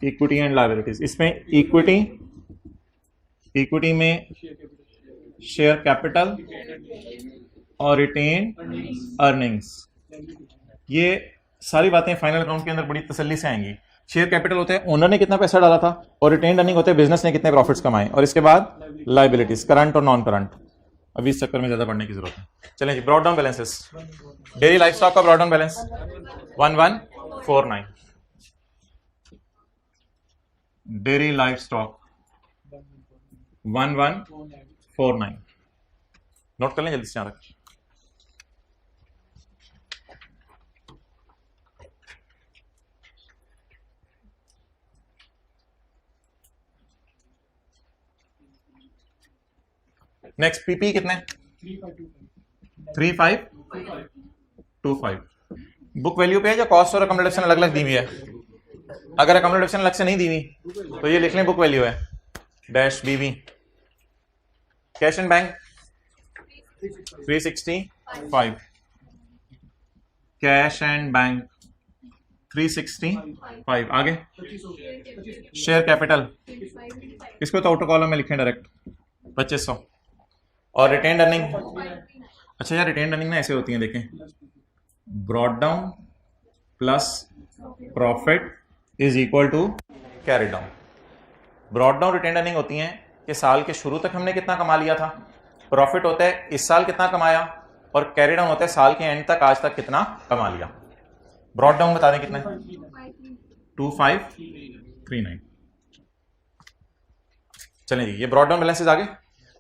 equity and liabilities. इसमें इक्विटी में शेयर कैपिटल और रिटेन अर्निंग्स, ये सारी बातें फाइनल अकाउंट के अंदर बड़ी तसल्ली से आएंगी। शेयर कैपिटल होते हैं ओनर ने कितना पैसा डाला था, और रिटेन अर्निंग होते हैं बिजनेस ने कितने प्रॉफिट्स कमाए, और इसके बाद लायबिलिटीज करंट और नॉन करंट। अभी इस चक्कर में ज्यादा पढ़ने की जरूरत है। चलें जी, brought down balances. Dairy livestock का brought down balance 1149, dairy livestock 1149, note कर लें जल्दी से यहाँ तक। नेक्स्ट पीपी कितने, 3525। बुक वैल्यू पे है या कॉस्ट और अकोमोडेशन अलग अलग दी हुई है? अगर अकोमोडेशन अलग से नहीं दी हुई तो ये लिख लें बुक वैल्यू है डैश बीवी। Cash and bank 365, cash and bank 365। आगे शेयर कैपिटल, इसको तो आउटर कॉलम में लिखें डायरेक्ट 2500, और रिटेन अर्निंग। अच्छा यार, रिटेन अर्निंग ना ऐसे होती है, देखें, brought down plus profit is equal to carry down. Brought down retained earning होती हैं कि साल के शुरू तक हमने कितना कमा लिया था, प्रॉफिट होता है इस साल कितना कमाया, और कैरी डाउन होता है साल के एंड तक आज तक कितना कमा लिया। ब्रॉड डाउन बता दें कितना, 2539। चलें जी, ये ब्रॉड डाउन बैलेंसेस आगे।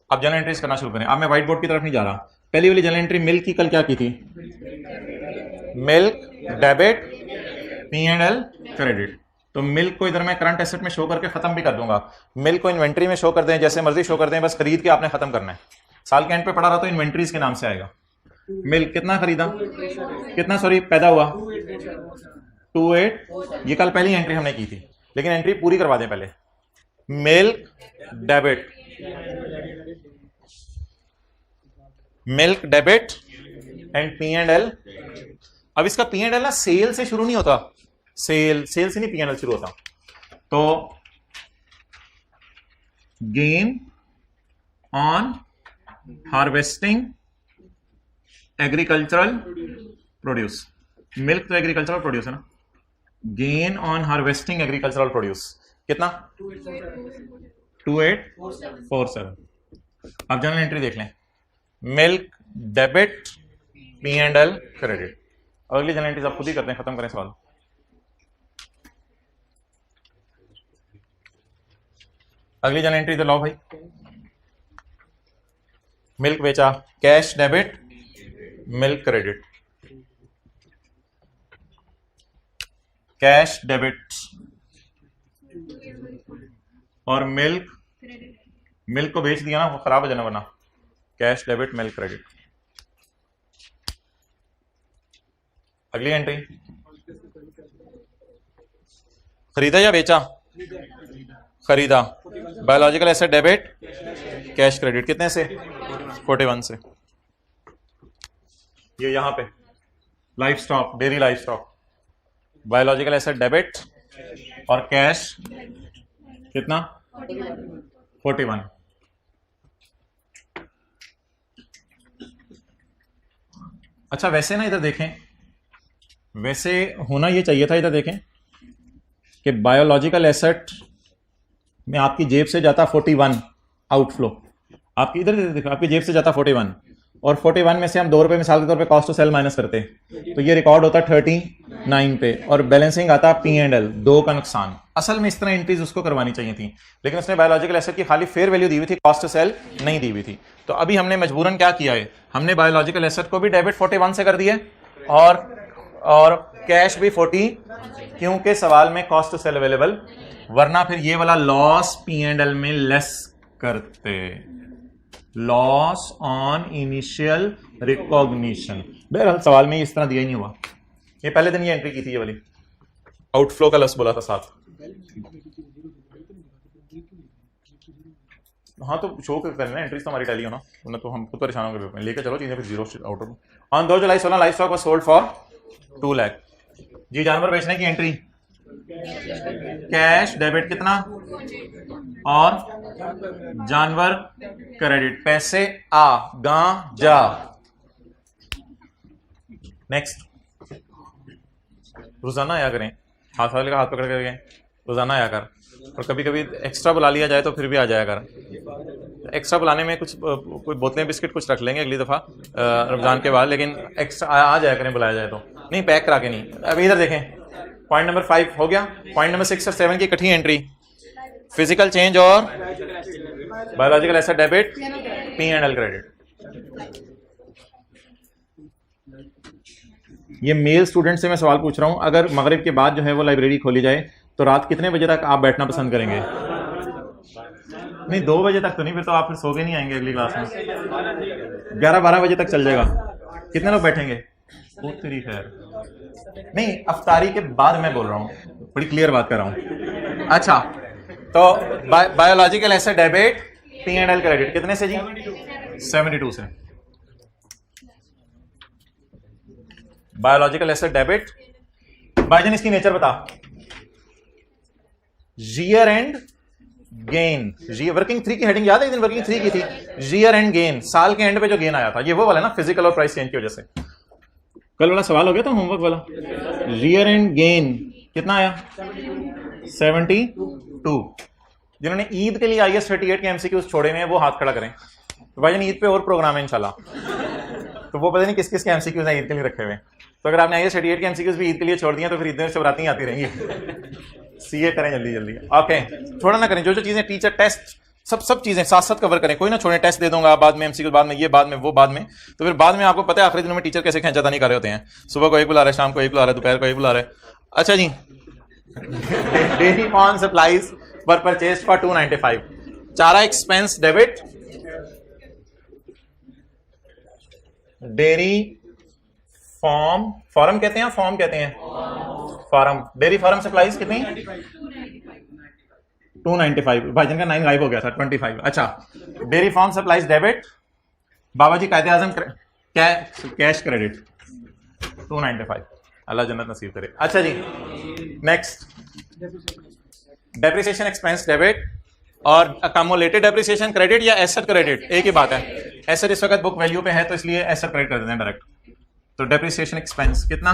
अब जनरल एंट्रीज करना शुरू करें। अब मैं व्हाइट बोर्ड की तरफ नहीं जा रहा। पहली वाली जनरल एंट्री मिल्क की कल क्या की थी, मिल्क डेबिट P&L क्रेडिट। तो मिल्क को इधर मैं करंट एसेट में शो करके खत्म भी कर दूंगा, मिल्क को इन्वेंट्री में शो कर दें, जैसे मर्जी शो कर दें, बस खरीद के आपने खत्म करना है। साल के एंड पे पड़ा रहा तो इन्वेंट्रीज के नाम से आएगा। मिल्क कितना खरीदा, कितना सॉरी पैदा हुआ 28, ये कल पहली एंट्री हमने की थी, लेकिन एंट्री पूरी करवा दें पहले। Milk debit, milk debit and P&L। अब इसका P&L ना सेल से शुरू नहीं होता, सेल से नहीं P&L शुरू होता। तो gain on harvesting agricultural produce, milk तो एग्रीकल्चरल प्रोड्यूस है ना, gain on harvesting agricultural produce कितना 2847। अब जनरल एंट्री देख लें, मिल्क डेबिट P&L क्रेडिट। अगली जनरल एंट्रीज आप खुद ही करते हैं, खत्म करें सवाल। अगली जनरल एंट्री तो लो भाई, मिल्क बेचा, cash debit milk credit, cash debit, और मिल्क को बेच दिया ना, वो खराब हो जाना वरना, कैश डेबिट मिल्क क्रेडिट। अगली एंट्री खरीदा या बेचा, खरीदा, biological asset debit cash credit, कितने से 41 से। ये यहां पे life stock, dairy life stock, biological asset debit और कैश कितना 41। अच्छा वैसे ना इधर देखें, वैसे होना ये चाहिए था, इधर देखें कि बायोलॉजिकल एसेट में आपकी जेब से जाता 41 आउटफ्लो, आपकी इधर देखो आपकी जेब से जाता 41, और 41 में से हम 2 रुपए मिसाल के तौर पे कॉस्ट टू सेल माइनस करते हैं तो ये रिकॉर्ड होता 39 पे, और बैलेंसिंग आता P&L 2 का नुकसान। असल में इस तरह एंट्रीज उसको करवानी चाहिए थी, लेकिन उसने बायोलॉजिकल एसेट की खाली फेयर वैल्यू दी हुई थी, कॉस्ट टू सेल नहीं दी हुई थी। तो अभी हमने मजबूरन क्या किया है, हमने बायोलॉजिकल एसेट को भी डेबिट 41 से कर दिया और कैश भी 40, क्योंकि सवाल में कॉस्ट टू सेल अवेलेबल, वरना फिर ये वाला लॉस P&L में लेस करते, लॉस ऑन इनिशियल रिकॉग्निशन। बहरहाल सवाल में इस तरह दिया ही नहीं हुआ, ये पहले दिन ये एंट्री की थी, ये वाली आउटफ्लो का लॉस बोला था साथ। हाँ तो शो कर लेना, एंट्रीज तो हमारी टैली हो ना, वरना तो हम खुद परेशान होंगे पेपर में। लेके चलो चीजें फिर zero out of. On 2 July 16 livestock was sold for 2 lakh. जी जानवर बेचने की एंट्री कैश डेबिट कितना और जानवर क्रेडिट, पैसे आ गा जा। नेक्स्ट, रोजाना आया करें, हाथ वाले का हाथ पकड़ कर गए, रोजाना आया कर, और कभी कभी एक्स्ट्रा बुला लिया जाए तो फिर भी आ जाया कर। एक्स्ट्रा बुलाने में कुछ कोई बोतलें बिस्किट कुछ रख लेंगे अगली दफ़ा रमज़ान के बाद, लेकिन एक्स्ट्रा आ जाया करें बुलाया जाए तो, नहीं पैक करा के नहीं। अब इधर देखें, पॉइंट नंबर 5 हो गया। पॉइंट नंबर 6 और 7 की इकट्ठी एंट्री, फिजिकल चेंज और biological asset debit, P&L credit. ये मेल स्टूडेंट से मैं सवाल पूछ रहा हूं, अगर मगरिब के बाद जो है वो लाइब्रेरी खोली जाए तो रात कितने बजे तक आप बैठना पसंद करेंगे? नहीं 2 बजे तक तो नहीं, फिर तो आप फिर सो के नहीं आएंगे अगली क्लास में। 11-12 बजे तक चल जाएगा। कितने लोग बैठेंगे? बहुत तेरी खैर, नहीं अफ्तारी के बाद मैं बोल रहा हूँ, बड़ी क्लियर बात कर रहा हूँ। अच्छा तो biological asset debit, P&L credit कितने से जी? 72 से। बायोलॉजिकल एसेट डेबिट, भाईजान इसकी नेचर बता। ईयर एंड गेन, वर्किंग 3 की हेडिंग याद है? दिन वर्किंग 3 की थी, ईयर एंड गेन, साल के एंड पे जो गेन आया था, ये वो वाला ना फिजिकल और प्राइस चेंज की वजह से। कल वाला सवाल हो गया था होमवर्क वाला। ईयर एंड गेन कितना आया? 72। जिन्होंने ईद के लिए IS 38 के MCQs छोड़े हुए हैं वो हाथ खड़ा करें। तो भाईजान ईद पे और प्रोग्राम है इंशाल्लाह, तो वो पता नहीं किस किस के MCQs हैं ईद के लिए रखे हुए। तो अगर आपने IS 38 के MCQs भी ईद के लिए छोड़ दिए तो फिर ईद में शबराती आती रहेंगी। CA करें जल्दी जल्दी, ओके छोड़ा ना करें, जो जो चीजें टीचर टेस्ट सब चीजें साथ साथ कवर करें, कोई ना छोड़े। टेस्ट दे दूंगा बाद में, MCQ बाद में, ये बाद में, वो बाद में, तो फिर बाद में आपको पता है आखिरी दिनों में टीचर कैसे खींचातानी कर रहे होते हैं। सुबह को एक बुला रहे, शाम को एक बुला रहे, दोपहर को एक बुला रहे। अच्छा जी, dairy farm supplies were purchased for 295। चारा एक्सपेंस डेबिट, डेयरी फॉर्म कहते हैं, फॉर्म कहते हैं, फार्म, डेयरी फार्म सप्लाईज कितनी? 295। भाईजान का 9 गायब हो गया था, 25। अच्छा, डेयरी फार्म सप्लाईज डेबिट, बाबा जी कायदे आजम कैश क्रेडिट 295। अल्लाह जन्नत नसीब करे। अच्छा जी नेक्स्ट, डेप्रिसिएशन एक्सपेंस डेबिट और अकामुलेटेड डेप्रिसिएशन क्रेडिट या एसेट क्रेडिट, एक ही बात है। एसेट इस वक्त बुक वैल्यू पे है तो इसलिए एसेट क्रेडिट कर देते हैं डायरेक्ट। तो डेप्रिसिएशन एक्सपेंस कितना?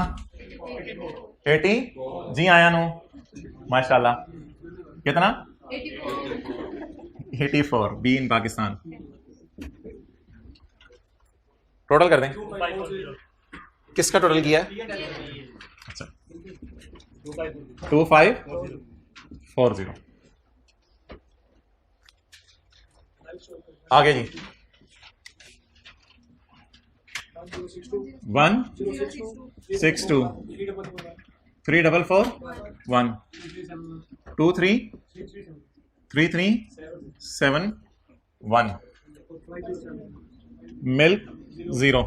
80 जी आया नो माशाल्लाह, कितना? 84 बी इन पाकिस्तान। टोटल कर दें, किसका टोटल किया? अच्छा 2540। आगे जी 162 3441 233371 मिल्क 0।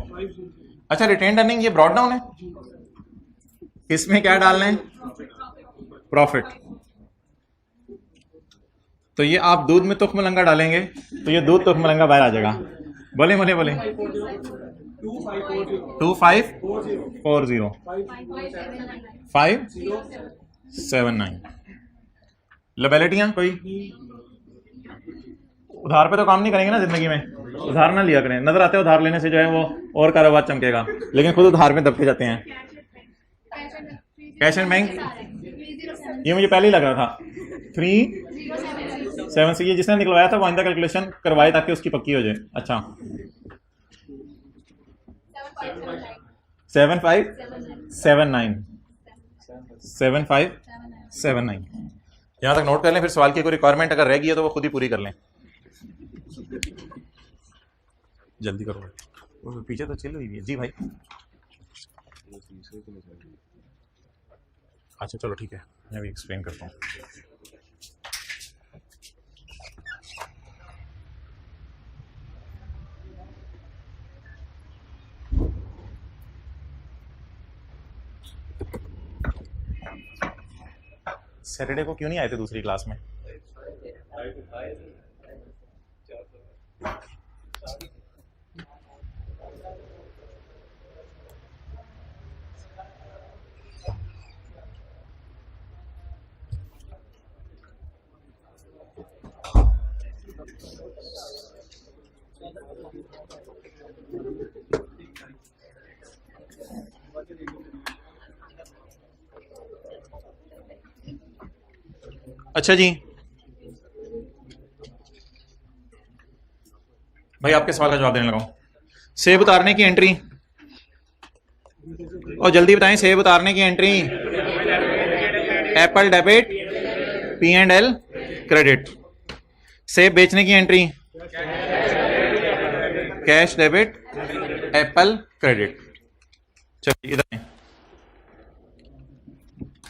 अच्छा रिटेन अर्निंग ये ब्रॉड डाउन है, इसमें क्या डालना है? प्रॉफिट। तो ये आप दूध में तुख मलंगा डालेंगे तो ये दूध तुख मलंगा बाहर आ जाएगा। बोले बोले बोले 2540 579। लेबिलिटियां कोई उधार पे तो काम नहीं करेंगे ना जिंदगी में, उधार ना लिया करें। नजर आते हैं उधार लेने से जो है वो और कारोबार चमकेगा, लेकिन खुद उधार में दबके जाते हैं। कैश एंड बैंक, ये मुझे पहले ही लग रहा था 376 से, ये जिसने निकलवाया था वो आइंदा कैलकुलेशन करवाए ताकि उसकी पक्की हो जाए। अच्छा 7579 यहाँ तक नोट कर लें, फिर सवाल की कोई रिक्वायरमेंट अगर रह गई है तो वो खुद ही पूरी कर लें। जल्दी करो, पीछे तो चल रही है जी भाई। अच्छा चलो ठीक है, मैं भी एक्सप्लेन करता हूँ। सैटरडे को क्यों नहीं आए थे दूसरी क्लास में? अच्छा जी, भाई आपके सवाल का जवाब देने लगा हूं। सेब उतारने की एंट्री, और जल्दी बताएं, सेब उतारने की entry apple debit, P and L credit. सेब बेचने की entry cash debit, apple credit. चलिए इधर,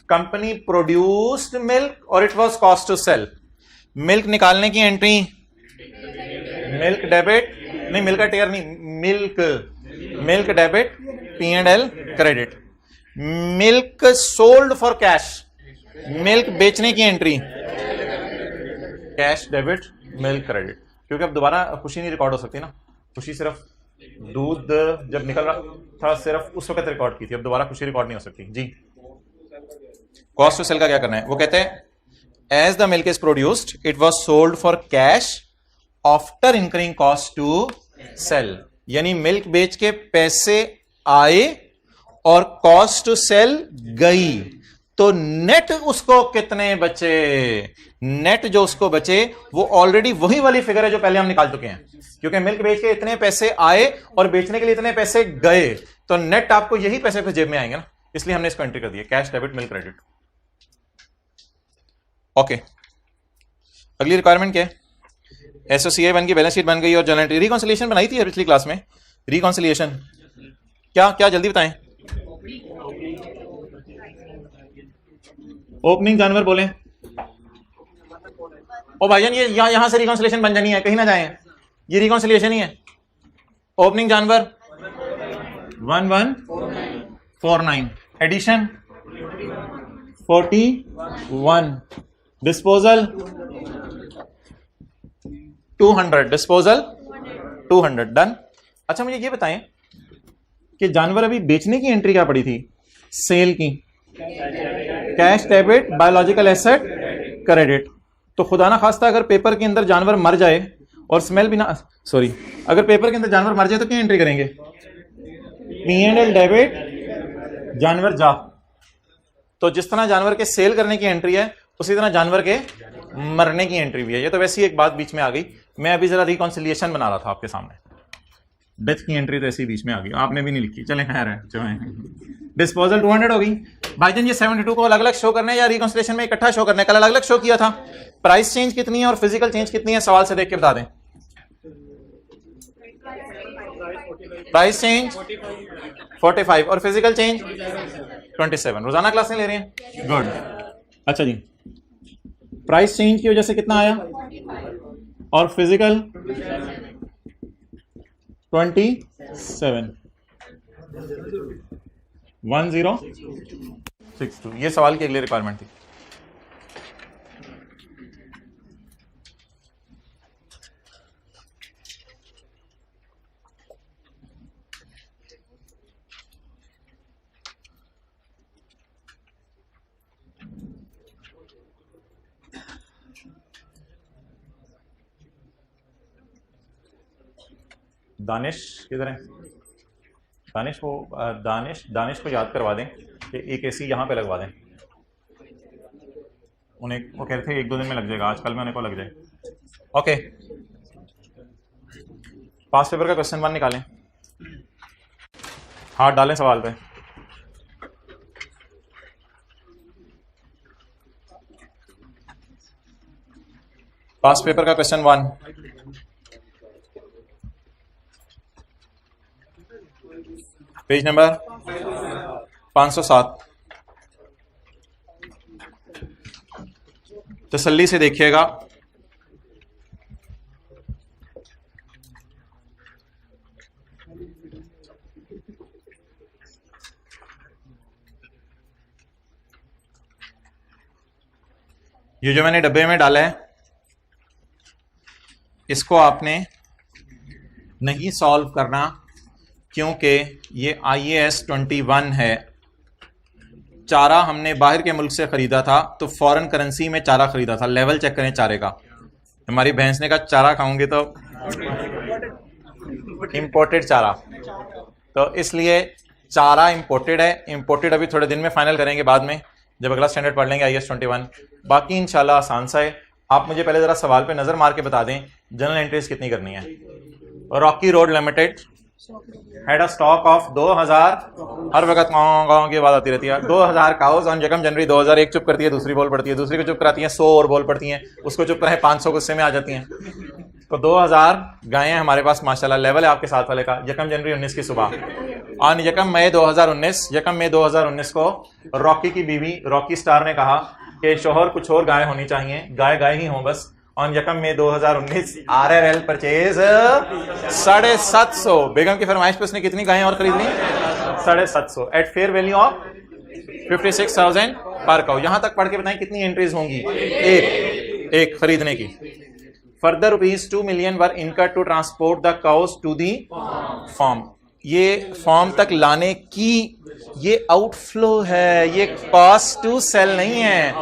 कंपनी प्रोड्यूस्ड मिल्क और it was cost to sale. Milk निकालने की एंट्री मिल्क डेबिट, नहीं मिल्क का टेयर नहीं, milk debit, P and L credit. Milk sold for cash, milk बेचने की entry cash debit, milk credit. क्योंकि अब दोबारा खुशी नहीं रिकॉर्ड हो सकती ना, खुशी सिर्फ दूध जब निकल रहा था सिर्फ उस वक्त रिकॉर्ड की थी, अब दोबारा खुशी रिकॉर्ड नहीं हो सकती जी। कॉस्ट टू सेल का क्या करना है, वो कहते हैं as the milk is produced it was sold for cash after incurring cost to sell. यानी मिल्क बेच के पैसे आए और कॉस्ट टू सेल गई, तो नेट उसको कितने बचे, नेट जो उसको बचे वो ऑलरेडी वही वाली फिगर है जो पहले हम निकाल चुके हैं। क्योंकि मिल्क बेच के इतने पैसे आए और बेचने के लिए इतने पैसे गए, तो नेट आपको यही पैसे फिर जेब में आएंगे ना, इसलिए हमने इसको एंट्री कर दिया cash debit milk credit. Okay, अगली रिक्वायरमेंट क्या है, एसओसीआई बन गई, बैलेंस शीट बन गई और जर्नल एंट्री। रिकॉन्सिलिएशन बनाई थी पिछली क्लास में, रिकॉन्सिलिएशन क्या क्या जल्दी बताएं। ओपनिंग जानवर बोलें। ओ भाईजान ये यहां से रिकॉन्सिलिएशन बन जानी है, कहीं ना जाएं, ये रिकॉन्सिलिएशन ही है। ओपनिंग जानवर 1149, एडिशन 41, डिस्पोजल 200, डिस्पोजल 200, डन। अच्छा मुझे ये बताएं कि जानवर अभी बेचने की एंट्री क्या पड़ी थी, सेल की cash debit, biological asset credit. तो खुदा ना खास्ता अगर पेपर के अंदर जानवर मर जाए और स्मेल भी ना, सॉरी, अगर पेपर के अंदर जानवर मर जाए तो क्या एंट्री करेंगे, पी एंड एल डेबिट, जानवर जा। तो जिस तरह जानवर के सेल करने की एंट्री है उसी तरह जानवर के मरने की एंट्री भी है। ये तो वैसे ही एक बात बीच में आ गई, मैं अभी जरा रिकॉन्सिलिएशन बना रहा था आपके सामने, डेथ की एंट्री तो ऐसी बीच में आ गई, आपने भी नहीं लिखी, चले खैर है। डिस्पोजल 200 हो गई। भाईजान ये 72 को अलग अलग शो करना है या रिकॉन्सिलिएशन में इकट्ठा शो करना है, कल अलग अलग शो किया था। प्राइस चेंज कितनी है और फिजिकल चेंज कितनी है, सवाल से देख के बता दें। प्राइस चेंज 45 और फिजिकल चेंज 27। रोजाना क्लासें ले रहे हैं, गुड। अच्छा जी, प्राइस चेंज की वजह से कितना आया और फिजिकल 27, 1062। ये सवाल की अगली रिक्वायरमेंट थी। दानिश किधर है, दानिश को दानिश को याद करवा दें कि एक एसी यहाँ पे लगवा दें। उन्हें वो कह रहे थे 1-2 दिन में लग जाएगा, आजकल में उन्हें को लग जाए। ओके, पास पेपर का क्वेश्चन 1 निकालें, हाथ डालें सवाल पे। पास पेपर का क्वेश्चन 1, पेज नंबर 507। तसल्ली से देखिएगा, ये जो मैंने डब्बे में डाला है इसको आपने नहीं सॉल्व करना, क्योंकि ये IAS 21 है। चारा हमने बाहर के मुल्क से खरीदा था तो फॉरेन करेंसी में चारा खरीदा था, लेवल चेक करें चारे का, हमारी भैंस ने कहा चारा खाऊंगी तो इंपोर्टेड चारा, तो इसलिए चारा इंपोर्टेड है। इंपोर्टेड अभी थोड़े दिन में फाइनल करेंगे, बाद में जब अगला स्टैंडर्ड पढ़ लेंगे IAS 21। बाकी इंशाल्लाह आसान सा है। आप मुझे पहले जरा सवाल पे नजर मार के बता दें जनरल एंट्रीज कितनी करनी है। Rocky road limited had a stock of 2000, हर वक्त गाँव की बात आती रहती है, 2000 काउज ऑन यकम जनवरी 2000। एक चुप करती है, दूसरी बोल पड़ती है, दूसरी को चुप कराती है, 100 और बोल पड़ती हैं, उसको चुप कराए 500 गुस्से में आ जाती हैं। तो 2000 गायें हमारे पास माशाल्लाह। लेवल है आपके साथ वाले का, यकम जनवरी 19 की सुबह ऑन यकम मई 2019 को रॉकी की बीवी रॉकी स्टार ने कहा कि शोहर कुछ और गाय होनी चाहिए, गाय गाय ही हो बस। ऑन यकम मई 2019 RRL परचेज 750। बेगम की फरमाइश पे उसने कितनी गायें और खरीद ली? 750 एट फेयर वैल्यू ऑफ 56,000 पर काउ। यहां तक पढ़ के बताएं कितनी एंट्रीज होंगी? एक खरीदने की। Further ₹2 million were incurred to transport the cows to the farm. ये फार्म तक लाने की ये आउटफ्लो है, ये कॉस्ट टू सेल नहीं है।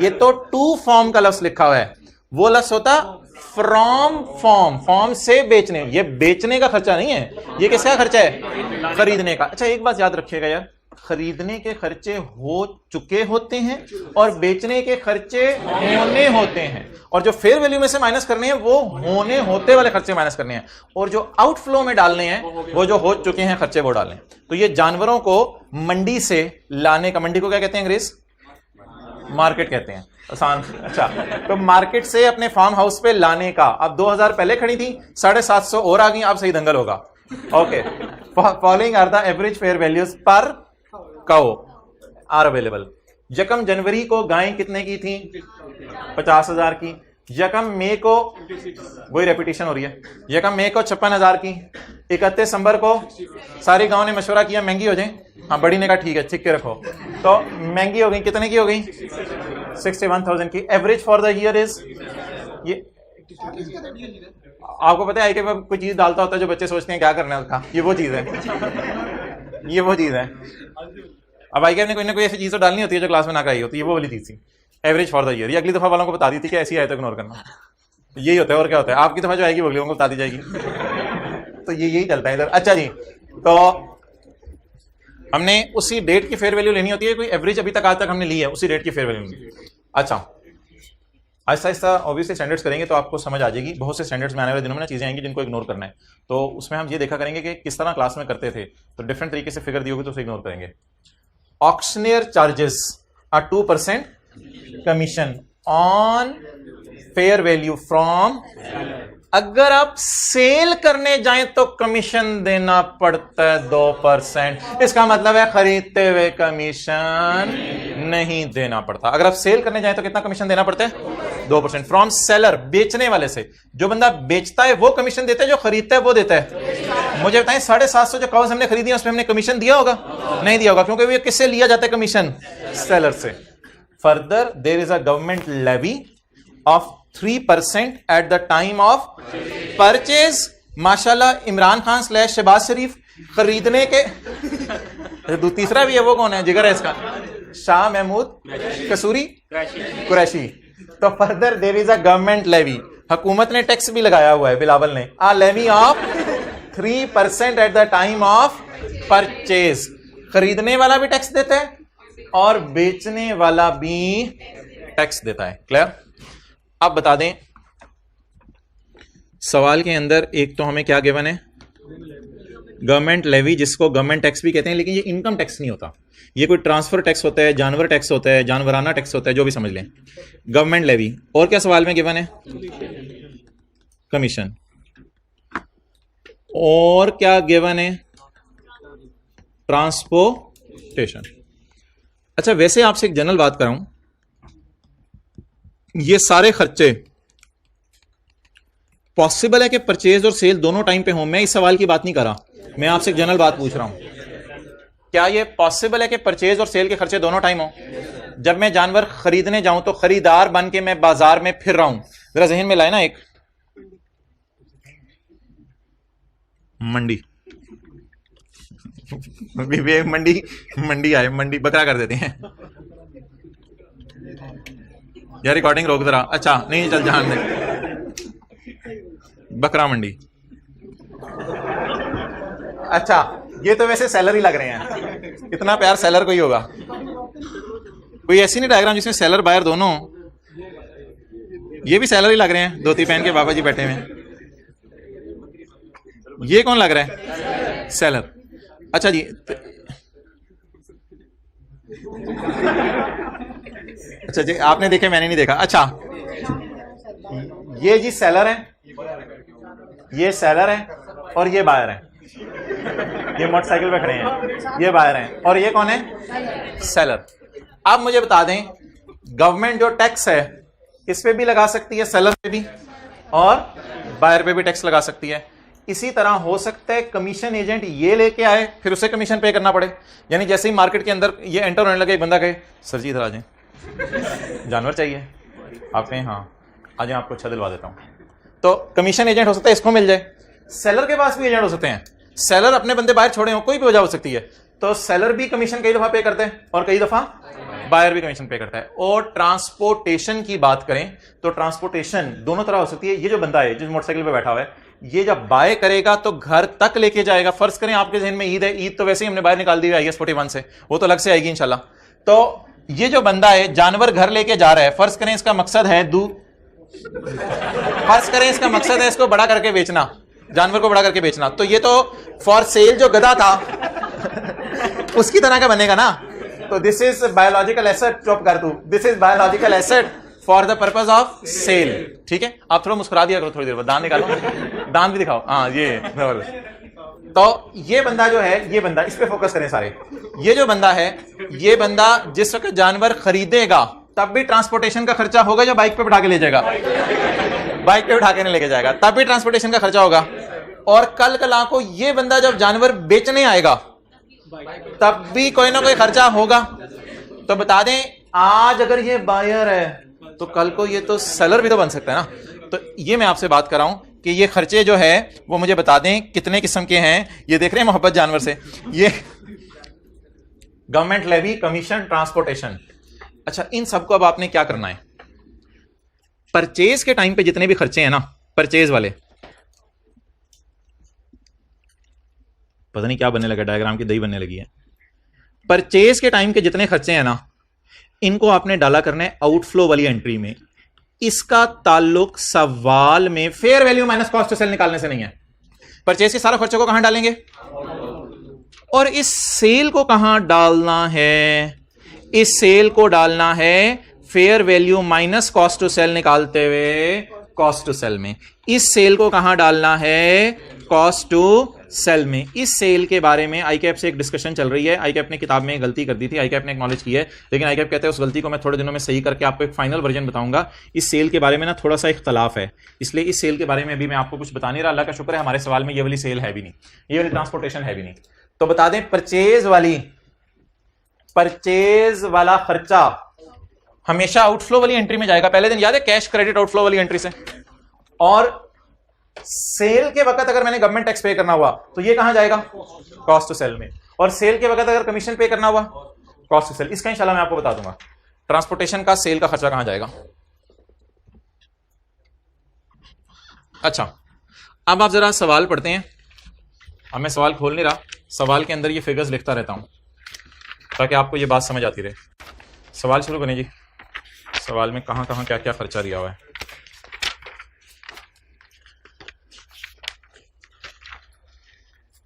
ये तो टू फॉर्म का लफ्ज लिखा हुआ है, वो लफ्ज होता फ्रॉम फॉर्म, फॉर्म से बेचने। ये बेचने का खर्चा नहीं है, ये किसका खर्चा है? खरीदने का। अच्छा एक बात याद रखिएगा यार, खरीदने के खर्चे हो चुके होते हैं और बेचने के खर्चे होने होते हैं, और जो फेयर वैल्यू में से माइनस करने हैं वो होने होते वाले खर्चे माइनस करने हैं, और जो आउटफ्लो में डालने हैं वो जो हो चुके हैं खर्चे वो डालने हैं। तो ये जानवरों को मंडी से लाने का, मंडी को क्या कहते हैं अंग्रेज? मार्केट कहते हैं, आसान। अच्छा, तो मार्केट से अपने फार्म हाउस पे लाने का। अब 2000 पहले खड़ी थी, 750 और आ गई, अब सही दंगल होगा। Okay, following are the average fair values per cow are available. यकम जनवरी को गायें कितने की थी? 50,000 की। यकम मई को, वही रेपिटेशन हो रही है, यकम मई को 56,000 की। 31 दिसंबर को सारे गांव ने मशवरा किया महंगी हो जाए, हाँ बड़ी ने कहा ठीक है ठीक के रखो, तो महंगी हो गई। कितने की हो गई? 61,000 की। Average for the year is, ये आपको पता है कि कोई चीज डालता होता है जो बच्चे सोचते हैं क्या करना है उसका, ये वो चीज है, ये वो चीज है। अब आई ने कोई ना कोई ऐसी चीज तो डालनी होती है जो क्लास में ना कराई होती है, वो वाली चीज थी एवरेज फॉर द ईयर। ये अगली दफा वालों को बता दी थी कि ऐसी आए तो इग्नोर करना, यही होता है। और क्या होता है, आपकी दफा जो आएगी वो अगली को बता दी जाएगी, तो ये यही चलता है इधर। अच्छा जी, तो हमने उसी डेट की फेयर वैल्यू लेनी होती है, कोई एवरेज अभी तक आज तक हमने ली है, उसी डेट की फेयर वैल्यू। अच्छा, आहिस्ता आहिस्ता ऑब्वियसली स्टैंडर्ड्स करेंगे तो आपको समझ आ जाएगी। बहुत से स्टैंडर्ड्स में आने वाले दिनों में ना चीजें आएंगी जिनको इग्नोर करना है, तो उसमें हम ये देखा करेंगे कि किस तरह क्लास में करते थे, तो डिफरेंट तरीके से फिगर दी होगी तो उसे इग्नोर करेंगे। Auctioneer charges are 2% commission on fair value from. अगर आप सेल करने जाएं तो कमीशन देना पड़ता है 2%। इसका मतलब है खरीदते हुए कमीशन नहीं देना पड़ता। अगर आप सेल करने जाएं तो कितना कमीशन देना पड़ता है? 2%। फ्रॉम सेलर, बेचने वाले से। जो बंदा बेचता है वो कमीशन देता है, जो खरीदता है वो देता है। मुझे बताएं 750 जो काउज हमने खरीदी है उसमें हमने कमीशन दिया होगा? नहीं दिया होगा, क्योंकि वो किससे लिया जाता है कमीशन? सेलर से। Further there is a government levy of 3% at the time of purchase. माशाल्लाह इमरान खान / शहबाज शरीफ खरीदने के तीसरा भी है, वो कौन है? जिगर है इसका, शाह महमूद कसूरी कुरैशी। तो further there is a government levy, हुकूमत ने टैक्स भी लगाया हुआ है, बिलावल ने, a levy of 3% at the time of purchase. खरीदने वाला भी टैक्स देता है और बेचने वाला भी टैक्स देता है। क्लियर? अब बता दें सवाल के अंदर एक तो हमें क्या गिवन है? गवर्नमेंट लेवी, जिसको गवर्नमेंट टैक्स भी कहते हैं, लेकिन ये इनकम टैक्स नहीं होता, ये कोई ट्रांसफर टैक्स होता है, जानवर टैक्स होता है, जानवराना टैक्स होता है, जो भी समझ लें। Government levy. और क्या सवाल में गिवन है? कमीशन। और क्या गिवन है? ट्रांसपोर्टेशन। अच्छा, वैसे आपसे एक जनरल बात कराऊं, ये सारे खर्चे पॉसिबल है कि परचेज और सेल दोनों टाइम पे हो? मैं इस सवाल की बात नहीं कर रहा, मैं आपसे एक जनरल बात पूछ रहा हूं, क्या ये पॉसिबल है कि परचेज और सेल के खर्चे दोनों टाइम हो? जब मैं जानवर खरीदने जाऊं तो खरीदार बन के मैं बाजार में फिर रहा हूं, जरा जहन में लाए ना, एक मंडी मंडी आए, मंडी बकरा कर देते हैं, यार रिकॉर्डिंग रोक दे रहा। अच्छा नहीं चल जान दे। बकरा मंडी। अच्छा ये तो वैसे सेलर ही लग रहे हैं, इतना प्यार सेलर को ही होगा। कोई ऐसी नहीं डायग्राम जिसमें सेलर बायर दोनों, ये भी सेलर ही लग रहे हैं, धोती पहन के बाबा जी बैठे हुए हैं। ये कौन लग रहा है? सेलर। अच्छा जी अच्छा जी आपने देखे मैंने नहीं देखा। अच्छा ये जी सेलर है, ये सेलर है और ये बायर है। ये मोटरसाइकिल पे खड़े हैं, ये बायर हैं और ये कौन है? सेलर। अब मुझे बता दें गवर्नमेंट जो टैक्स है किस पे भी लगा सकती है, सेलर पे भी और बायर पे भी टैक्स लगा सकती है। इसी तरह हो सकता है कमीशन एजेंट ये लेके आए फिर उसे कमीशन पे करना पड़े। यानी जैसे ही मार्केट के अंदर ये एंटर होने लगे, एक बंदा कहे सर जी इधर आ जाएं, जानवर चाहिए। आप कहें हाँ आ जाएं, आपको अच्छा दिलवा देता हूं। तो कमीशन एजेंट हो सकता है इसको मिल जाए। सेलर के पास भी एजेंट हो सकते हैं, सेलर अपने बंदे बाहर छोड़े हो, कोई भी वजह हो सकती है। तो सेलर भी कमीशन कई दफा पे करते हैं और कई दफा बायर भी कमीशन पे करता है। और ट्रांसपोर्टेशन की बात करें तो ट्रांसपोर्टेशन दोनों तरह हो सकती है। ये जो बंदा है जिस मोटरसाइकिल पे बैठा हुआ है, ये जब बाय करेगा तो घर तक लेके जाएगा। फर्ज करें आपके जहन में ईद है, ईद तो वैसे ही हमने बाहर निकाल दी है IS 41 से, वो तो अलग से आएगी इंशाल्लाह। तो ये जो बंदा है जानवर घर लेके जा रहा है, फर्ज करें इसका मकसद है फर्ज करें इसका मकसद है इसको बड़ा करके बेचना, जानवर को बड़ा करके बेचना। तो ये तो फॉर सेल जो गधा था उसकी तरह का बनेगा ना। तो दिस इज बायोलॉजिकल एसेट, चुप कर तू, this is biological asset for the purpose of sale. ठीक है, आप थोड़ा मुस्कुरा दिया करो थोड़ी देर बाद, दांत निकालो, दांत भी दिखाओ। हाँ ये तो ये बंदा जो है, ये बंदा, इस पे फोकस करें सारे। ये जो बंदा है, ये बंदा जिस वक्त जानवर खरीदेगा तब भी ट्रांसपोर्टेशन का खर्चा होगा, जो बाइक पे बैठा के ले जाएगा, बाइक पे उठा के नहीं लेके जाएगा, तब भी ट्रांसपोर्टेशन का खर्चा होगा। और कल कला को ये बंदा जब जानवर बेचने आएगा तब भी कोई ना कोई खर्चा होगा। तो बता दें आज अगर ये बायर है तो कल को ये तो सेलर भी तो बन सकता है ना। तो ये मैं आपसे बात कर रहा हूं कि ये खर्चे जो है वो मुझे बता दें कितने किस्म के हैं। ये देख रहे हैं मोहब्बत जानवर से, ये गवर्नमेंट लेवी, कमीशन, ट्रांसपोर्टेशन। अच्छा इन सबको अब आपने क्या करना है? परचेज के टाइम पे जितने भी खर्चे हैं ना, परचेज वाले, पता नहीं क्या बनने लगा, डायग्राम की दही बनने लगी है। परचेज के टाइम के जितने खर्चे हैं ना, इनको आपने डाला करना है आउटफ्लो वाली एंट्री में। इसका ताल्लुक सवाल में fair value minus cost to sale निकालने से नहीं है। परचेज के सारा खर्चों को कहां डालेंगे और इस सेल को कहां डालना है? इस सेल को डालना है fair value minus cost to sale निकालते हुए कॉस्ट टू सेल में। इस सेल को कहां डालना है? कॉस्ट टू सेल में। इस सेल के बारे में आईकैप से एक डिस्कशन चल रही है। आईकैप ने किताब में गलती कर दी थी, आईकैप ने एक्नॉलेज की है, लेकिन आईकैप कहते हैं उस गलती को मैं थोड़े दिनों में सही करके आपको एक फाइनल वर्जन बताऊंगा। इस सेल के बारे में ना थोड़ा सा इख्तलाफ है, इसलिए इस सेल के बारे में अभी मैं आपको कुछ बता नहीं रहा। अल्लाह का शुक्र है हमारे सवाल में ये वाली सेल है भी नहीं, ये वाली ट्रांसपोर्टेशन है भी नहीं। तो बता दें परचेज वाला खर्चा हमेशा आउटफ्लो वाली एंट्री में जाएगा। पहले दिन याद है कैश क्रेडिट आउटफ्लो वाली एंट्री से। और सेल के वक्त अगर मैंने गवर्नमेंट टैक्स पे करना हुआ तो ये कहां जाएगा? कॉस्ट टू सेल में। और सेल के वक्त अगर कमीशन पे करना हुआ कॉस्ट टू सेल। इसका इंशाल्लाह मैं आपको बता दूंगा ट्रांसपोर्टेशन का सेल का खर्चा कहां जाएगा। अच्छा अब आप जरा सवाल पढ़ते हैं। अब मैं सवाल खोल नहीं रहा, सवाल के अंदर ये फिगर्स लिखता रहता हूं ताकि आपको ये बात समझ आती रहे। सवाल शुरू करें जी। सवाल में कहां कहां क्या क्या खर्चा दिया हुआ है।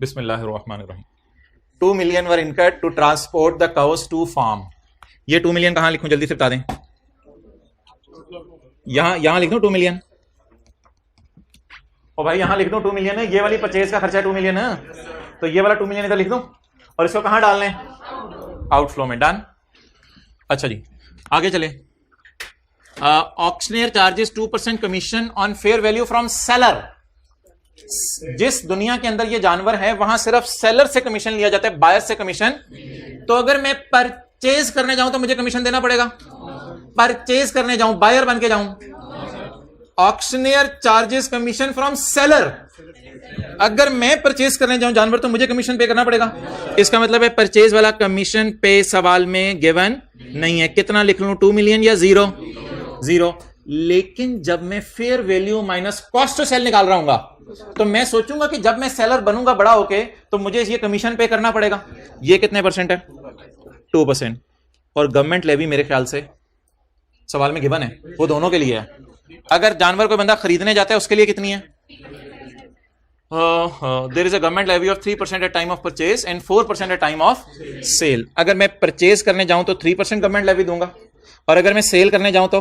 बिस्मिल्लाहिर्रहमानिर्रहीम। 2 million were incurred to transport the cows to farm. ये 2 million कहां लिखूं जल्दी से बता दें। यहां लिख दूं 2 million। ओ भाई यहां लिख दूं 2 million है, ये वाली परचेज का खर्चा है 2 million है, तो ये वाला 2 million इधर लिख दूं और इसको कहां डालना है? आउटफ्लो में। डन। अच्छा जी आगे चले। Auctioneer charges 2% commission on fair value from seller. जिस दुनिया के अंदर ये जानवर है वहां सिर्फ सेलर से कमीशन लिया जाता है, बायर से कमीशन। तो अगर मैं परचेज करने जाऊं तो मुझे कमीशन देना पड़ेगा। परचेज करने जाऊं, बायर बन के जाऊं, auctioneer charges commission from seller. अगर मैं परचेज करने जाऊं जानवर तो मुझे कमीशन पे करना पड़ेगा। इसका मतलब है परचेज वाला कमीशन पे सवाल में गिवन नहीं है। कितना लिख लूं, 2 million या 0? 0। लेकिन जब मैं fair value minus cost to sale निकाल रहा हूं तो मैं सोचूंगा कि जब मैं सेलर बनूंगा बड़ा होके तो मुझे ये कमीशन पे करना पड़ेगा। ये कितने परसेंट है? 2%। और गवर्नमेंट लेवी मेरे ख्याल से सवाल में गिवन है, वो दोनों के लिए है। अगर जानवर कोई बंदा खरीदने जाता है उसके लिए कितनी है? There is a government levy of 3% at time of purchase and 4% at time of sale. अगर मैं परचेज करने जाऊं तो 3% गवर्नमेंट लेवी दूंगा, और अगर मैं सेल करने जाऊं तो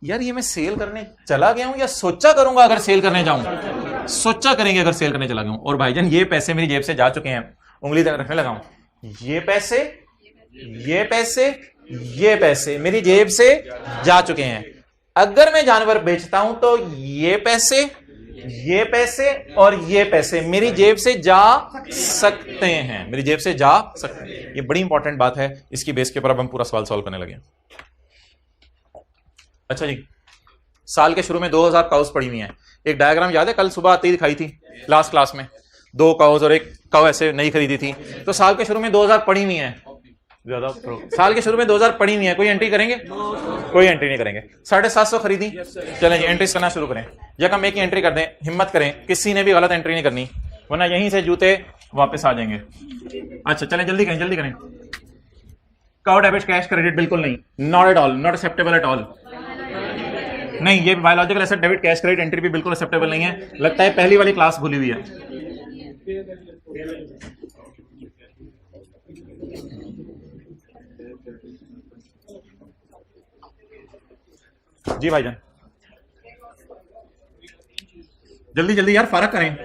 यार ये मैं सेल करने चला गया हूं या सोचा करूंगा अगर सेल करने जाऊं? सोचा करेंगे अगर सेल करने चला गया हूं। और भाईजान ये पैसे मेरी जेब से जा चुके हैं, उंगली तक रखने लगा हूं, ये पैसे ये पैसे ये पैसे मेरी जेब से जा चुके हैं। अगर मैं जानवर बेचता हूं तो ये पैसे और ये पैसे मेरी जेब से जा सकते हैं, मेरी जेब से जा सकते हैं। ये बड़ी इंपॉर्टेंट बात है, इसकी बेस के ऊपर अब हम पूरा सवाल सॉल्व करने लगे। अच्छा जी, साल के शुरू में 2000 काउस पड़ी हुई हैं। एक डायग्राम याद है, कल सुबह आती दिखाई थी लास्ट क्लास में, 2 काउस और एक काउ ऐसे नहीं खरीदी थी। तो साल के शुरू में 2000 पड़ी हुई हैं, ज्यादा साल के शुरू में 2000 पड़ी हुई हैं। कोई एंट्री करेंगे? कोई एंट्री नहीं करेंगे। 750 खरीदी, चलें जी एंट्री करना शुरू करें। यकम एक ही एंट्री कर दें, हिम्मत करें, किसी ने भी गलत एंट्री नहीं करनी वरना यहीं से जूते वापस आ जाएंगे। अच्छा चलें जल्दी करें, जल्दी करें। काउ डेबिट कैश क्रेडिट बिल्कुल नहीं, not at all, not acceptable at all. नहीं, ये biological asset debit cash credit entry भी बिल्कुल एक्सेप्टेबल नहीं है। लगता है पहली वाली क्लास भूली हुई है। जी भाईजान जल्दी जल्दी यार, फर्क करें।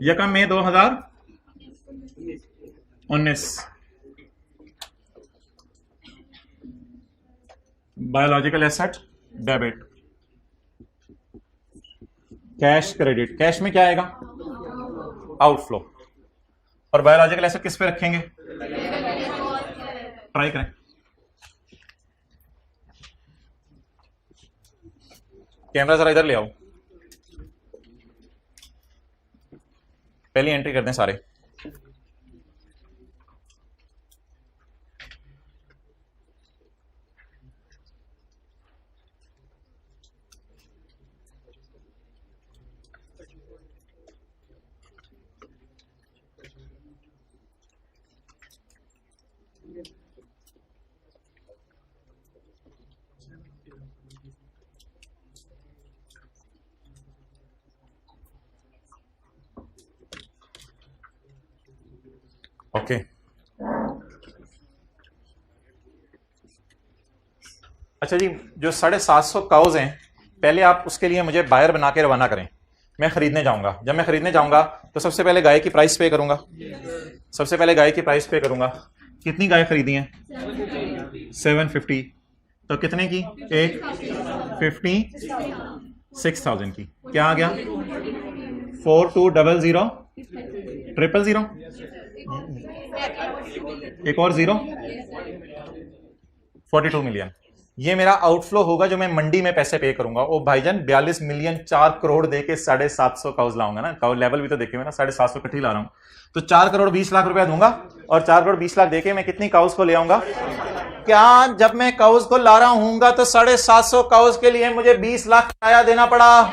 यकम मई 2019 biological asset debit cash credit. Cash में क्या आएगा? आउटफ्लो। और बायोलॉजिकल एसेट किस पे रखेंगे? ट्राई करें। कैमरा जरा इधर ले आओ, पहली एंट्री करते हैं सारे। ओके अच्छा जी, जो 750 काउज हैं, पहले आप उसके लिए मुझे बायर बना के रवाना करें। मैं खरीदने जाऊंगा। जब मैं खरीदने जाऊंगा तो सबसे पहले गाय की प्राइस पे करूंगा। सबसे पहले गाय की प्राइस पे करूंगा। कितनी गाय खरीदी हैं? 750। तो कितने की? एक 56,000 की। क्या आ गया? 42000000। एक और 0, 42 मिलियन। ये मेरा आउटफ्लो होगा जो मैं मंडी में पैसे पे करूंगा। ओ भाईजान 42 मिलियन 4 करोड़ देके 750 काउज लाऊंगा ना। काउ लेवल भी तो देखे ना, 750 इकट्ठी ला रहा हूं तो 4 करोड़ 20 लाख रुपया दूंगा। और 4 करोड़ 20 लाख देके मैं कितनी काउज को ले आऊंगा? क्या जब मैं काउज को ला रहा हूंगा तो 750 काउज के लिए मुझे 20 लाख किराया देना पड़ा?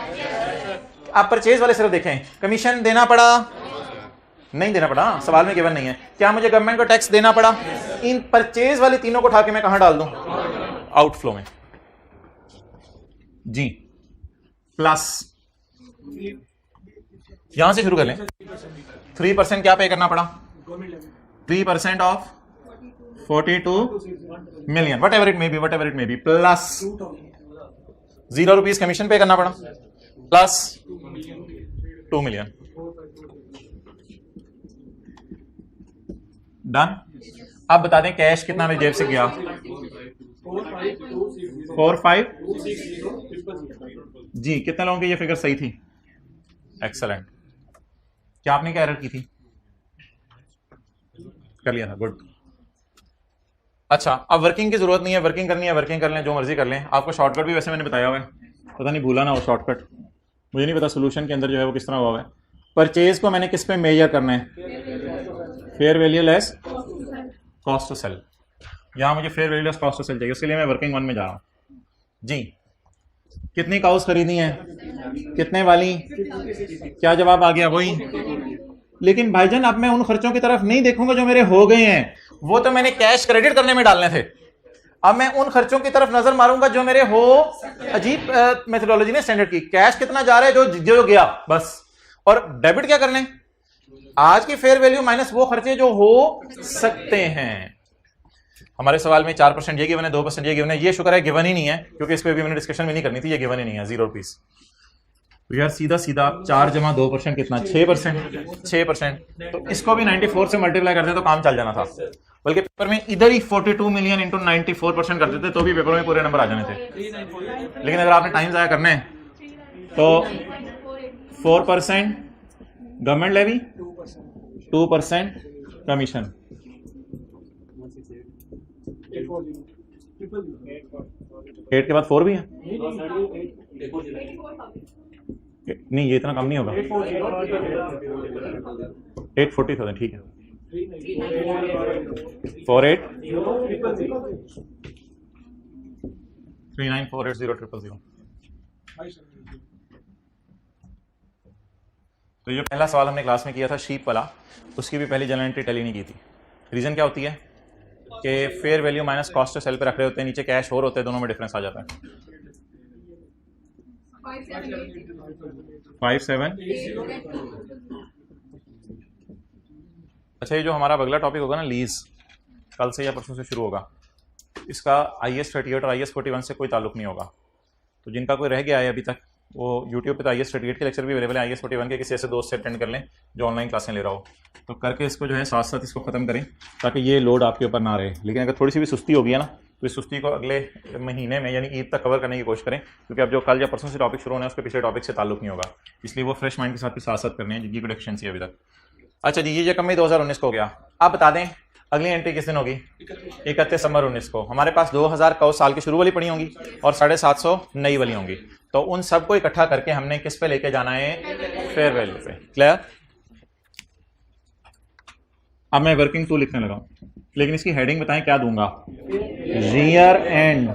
आप परचेज वाले सिर्फ देखें, कमीशन देना पड़ा? नहीं देना पड़ा, सवाल में गिवन नहीं है। क्या मुझे गवर्नमेंट को टैक्स देना पड़ा? इन परचेज वाली तीनों को उठा के मैं कहां डाल दूं? आउटफ्लो में जी। प्लस यहां से शुरू कर लें। 3% क्या पे करना पड़ा? 3% of 42 million, what ever it may be, plus 0 rupees commission पे करना पड़ा, प्लस 2 मिलियन। डन। अब बता दें कैश कितना मेरी जेब से गया? 45 जी। कितने लोगों की ये फिगर सही थी? एक्सेलेंट। क्या आपने क्या एरर की थी? कर लिया था, गुड। अच्छा, अब वर्किंग की जरूरत नहीं है, वर्किंग करनी है वर्किंग कर लें, जो मर्जी कर लें। आपको शॉर्टकट भी वैसे मैंने बताया हुआ है, पता नहीं भूला ना हो शॉर्टकट। मुझे नहीं पता सोल्यूशन के अंदर जो है वो किस तरह हुआ है। परचेज को मैंने किस पे मेजर करना है? Fair value less cost to sale. यहां मुझे fair value less cost to sale चाहिए, उसके लिए मैं वर्किंग 1 में जा रहा हूं। जी कितनी काउस खरीदी हैं, कितने वाली, क्या जवाब आ गया? वही। लेकिन भाईजान अब मैं उन खर्चों की तरफ नहीं देखूंगा जो मेरे हो गए हैं, वो तो मैंने कैश क्रेडिट करने में डालने थे। अब मैं उन खर्चों की तरफ नजर मारूंगा जो मेरे हो। अजीब मेथोडोलॉजी ने स्टैंडर्ड की, कैश कितना जा रहा है जो गया बस, और डेबिट क्या करने, आज की फेयर वैल्यू माइनस वो खर्चे जो हो सकते हैं। हमारे सवाल में 4% ये गिवन है, 2% ये गिवन है। ये शुक्र है गिवन ही नहीं है, क्योंकि इस पे भी मैंने डिस्कशन भी नहीं करनी थी, ये गिवन ही नहीं है, 0 रुपीज। तो यार सीधा सीधा 4 जमा 2% कितना, 6%। 6%, तो इसको भी 94 से मल्टीप्लाई करते तो काम चल जाना था। बल्कि पेपर में इधर ही 42 मिलियन इंटू 94% कर देते तो भी पेपर में पूरे नंबर आ जाने थे। लेकिन अगर आपने टाइम ज़ाया करना है तो 4% गवर्नमेंट लेवी, 2% कमीशन। 8 के बाद 4 भी है? नहीं, ये इतना कम नहीं होगा। 840,000 ठीक है। 48 39480000। तो ये पहला सवाल हमने क्लास में किया था शीप वाला, उसकी भी पहली जनरल एंट्री टैली नहीं की थी। रीजन क्या होती है कि fair value minus cost of sale पे रख रहे होते हैं, नीचे कैश और होते हैं, दोनों में डिफरेंस आ जाता है। 57। अच्छा, ये जो हमारा अगला टॉपिक होगा ना, लीज, कल से या परसों से शुरू होगा। इसका IAS 38 और IAS 41 से कोई ताल्लुक नहीं होगा। तो जिनका कोई रह गया है अभी तक, वो YouTube पे तो IAS 38 के लेक्चर भी अवेलेबल है, IAS 41 के किसी ऐसे दोस्त से अटेंड कर लें जो ऑनलाइन क्लासें ले रहा हो, तो करके इसको जो है साथ साथ इसको ख़त्म करें, ताकि ये लोड आपके ऊपर ना रहे। लेकिन अगर थोड़ी सी भी सुस्ती होगी है ना, तो इस सुस्ती को अगले महीने में यानी ईद तक कवर करने की कोशिश करें, क्योंकि अब जो कल या परसों से टॉपिक शुरू होना है उसके पिछले टॉपिक से ताल्लुक नहीं होगा, इसलिए वो फ्रेश माइंड के साथ भी साथ साथ करने हैं जिनकी कोई डेफिशिएंसी अभी तक। अच्छा जी, ये कम 2019 को हो गया। आप बता दें अगली एंट्री किस दिन होगी? 31 दिसंबर 19 को। हमारे पास 2000 का साल की शुरू वाली पड़ी होंगी और 750 नई वाली होंगी। तो उन सबको इकट्ठा करके हमने किस पे लेके जाना है? फेयर वैल्यू पे। क्लियर? अब मैं वर्किंग टू लिखने लगा हूं, लेकिन इसकी हेडिंग बताएं क्या दूंगा? Year and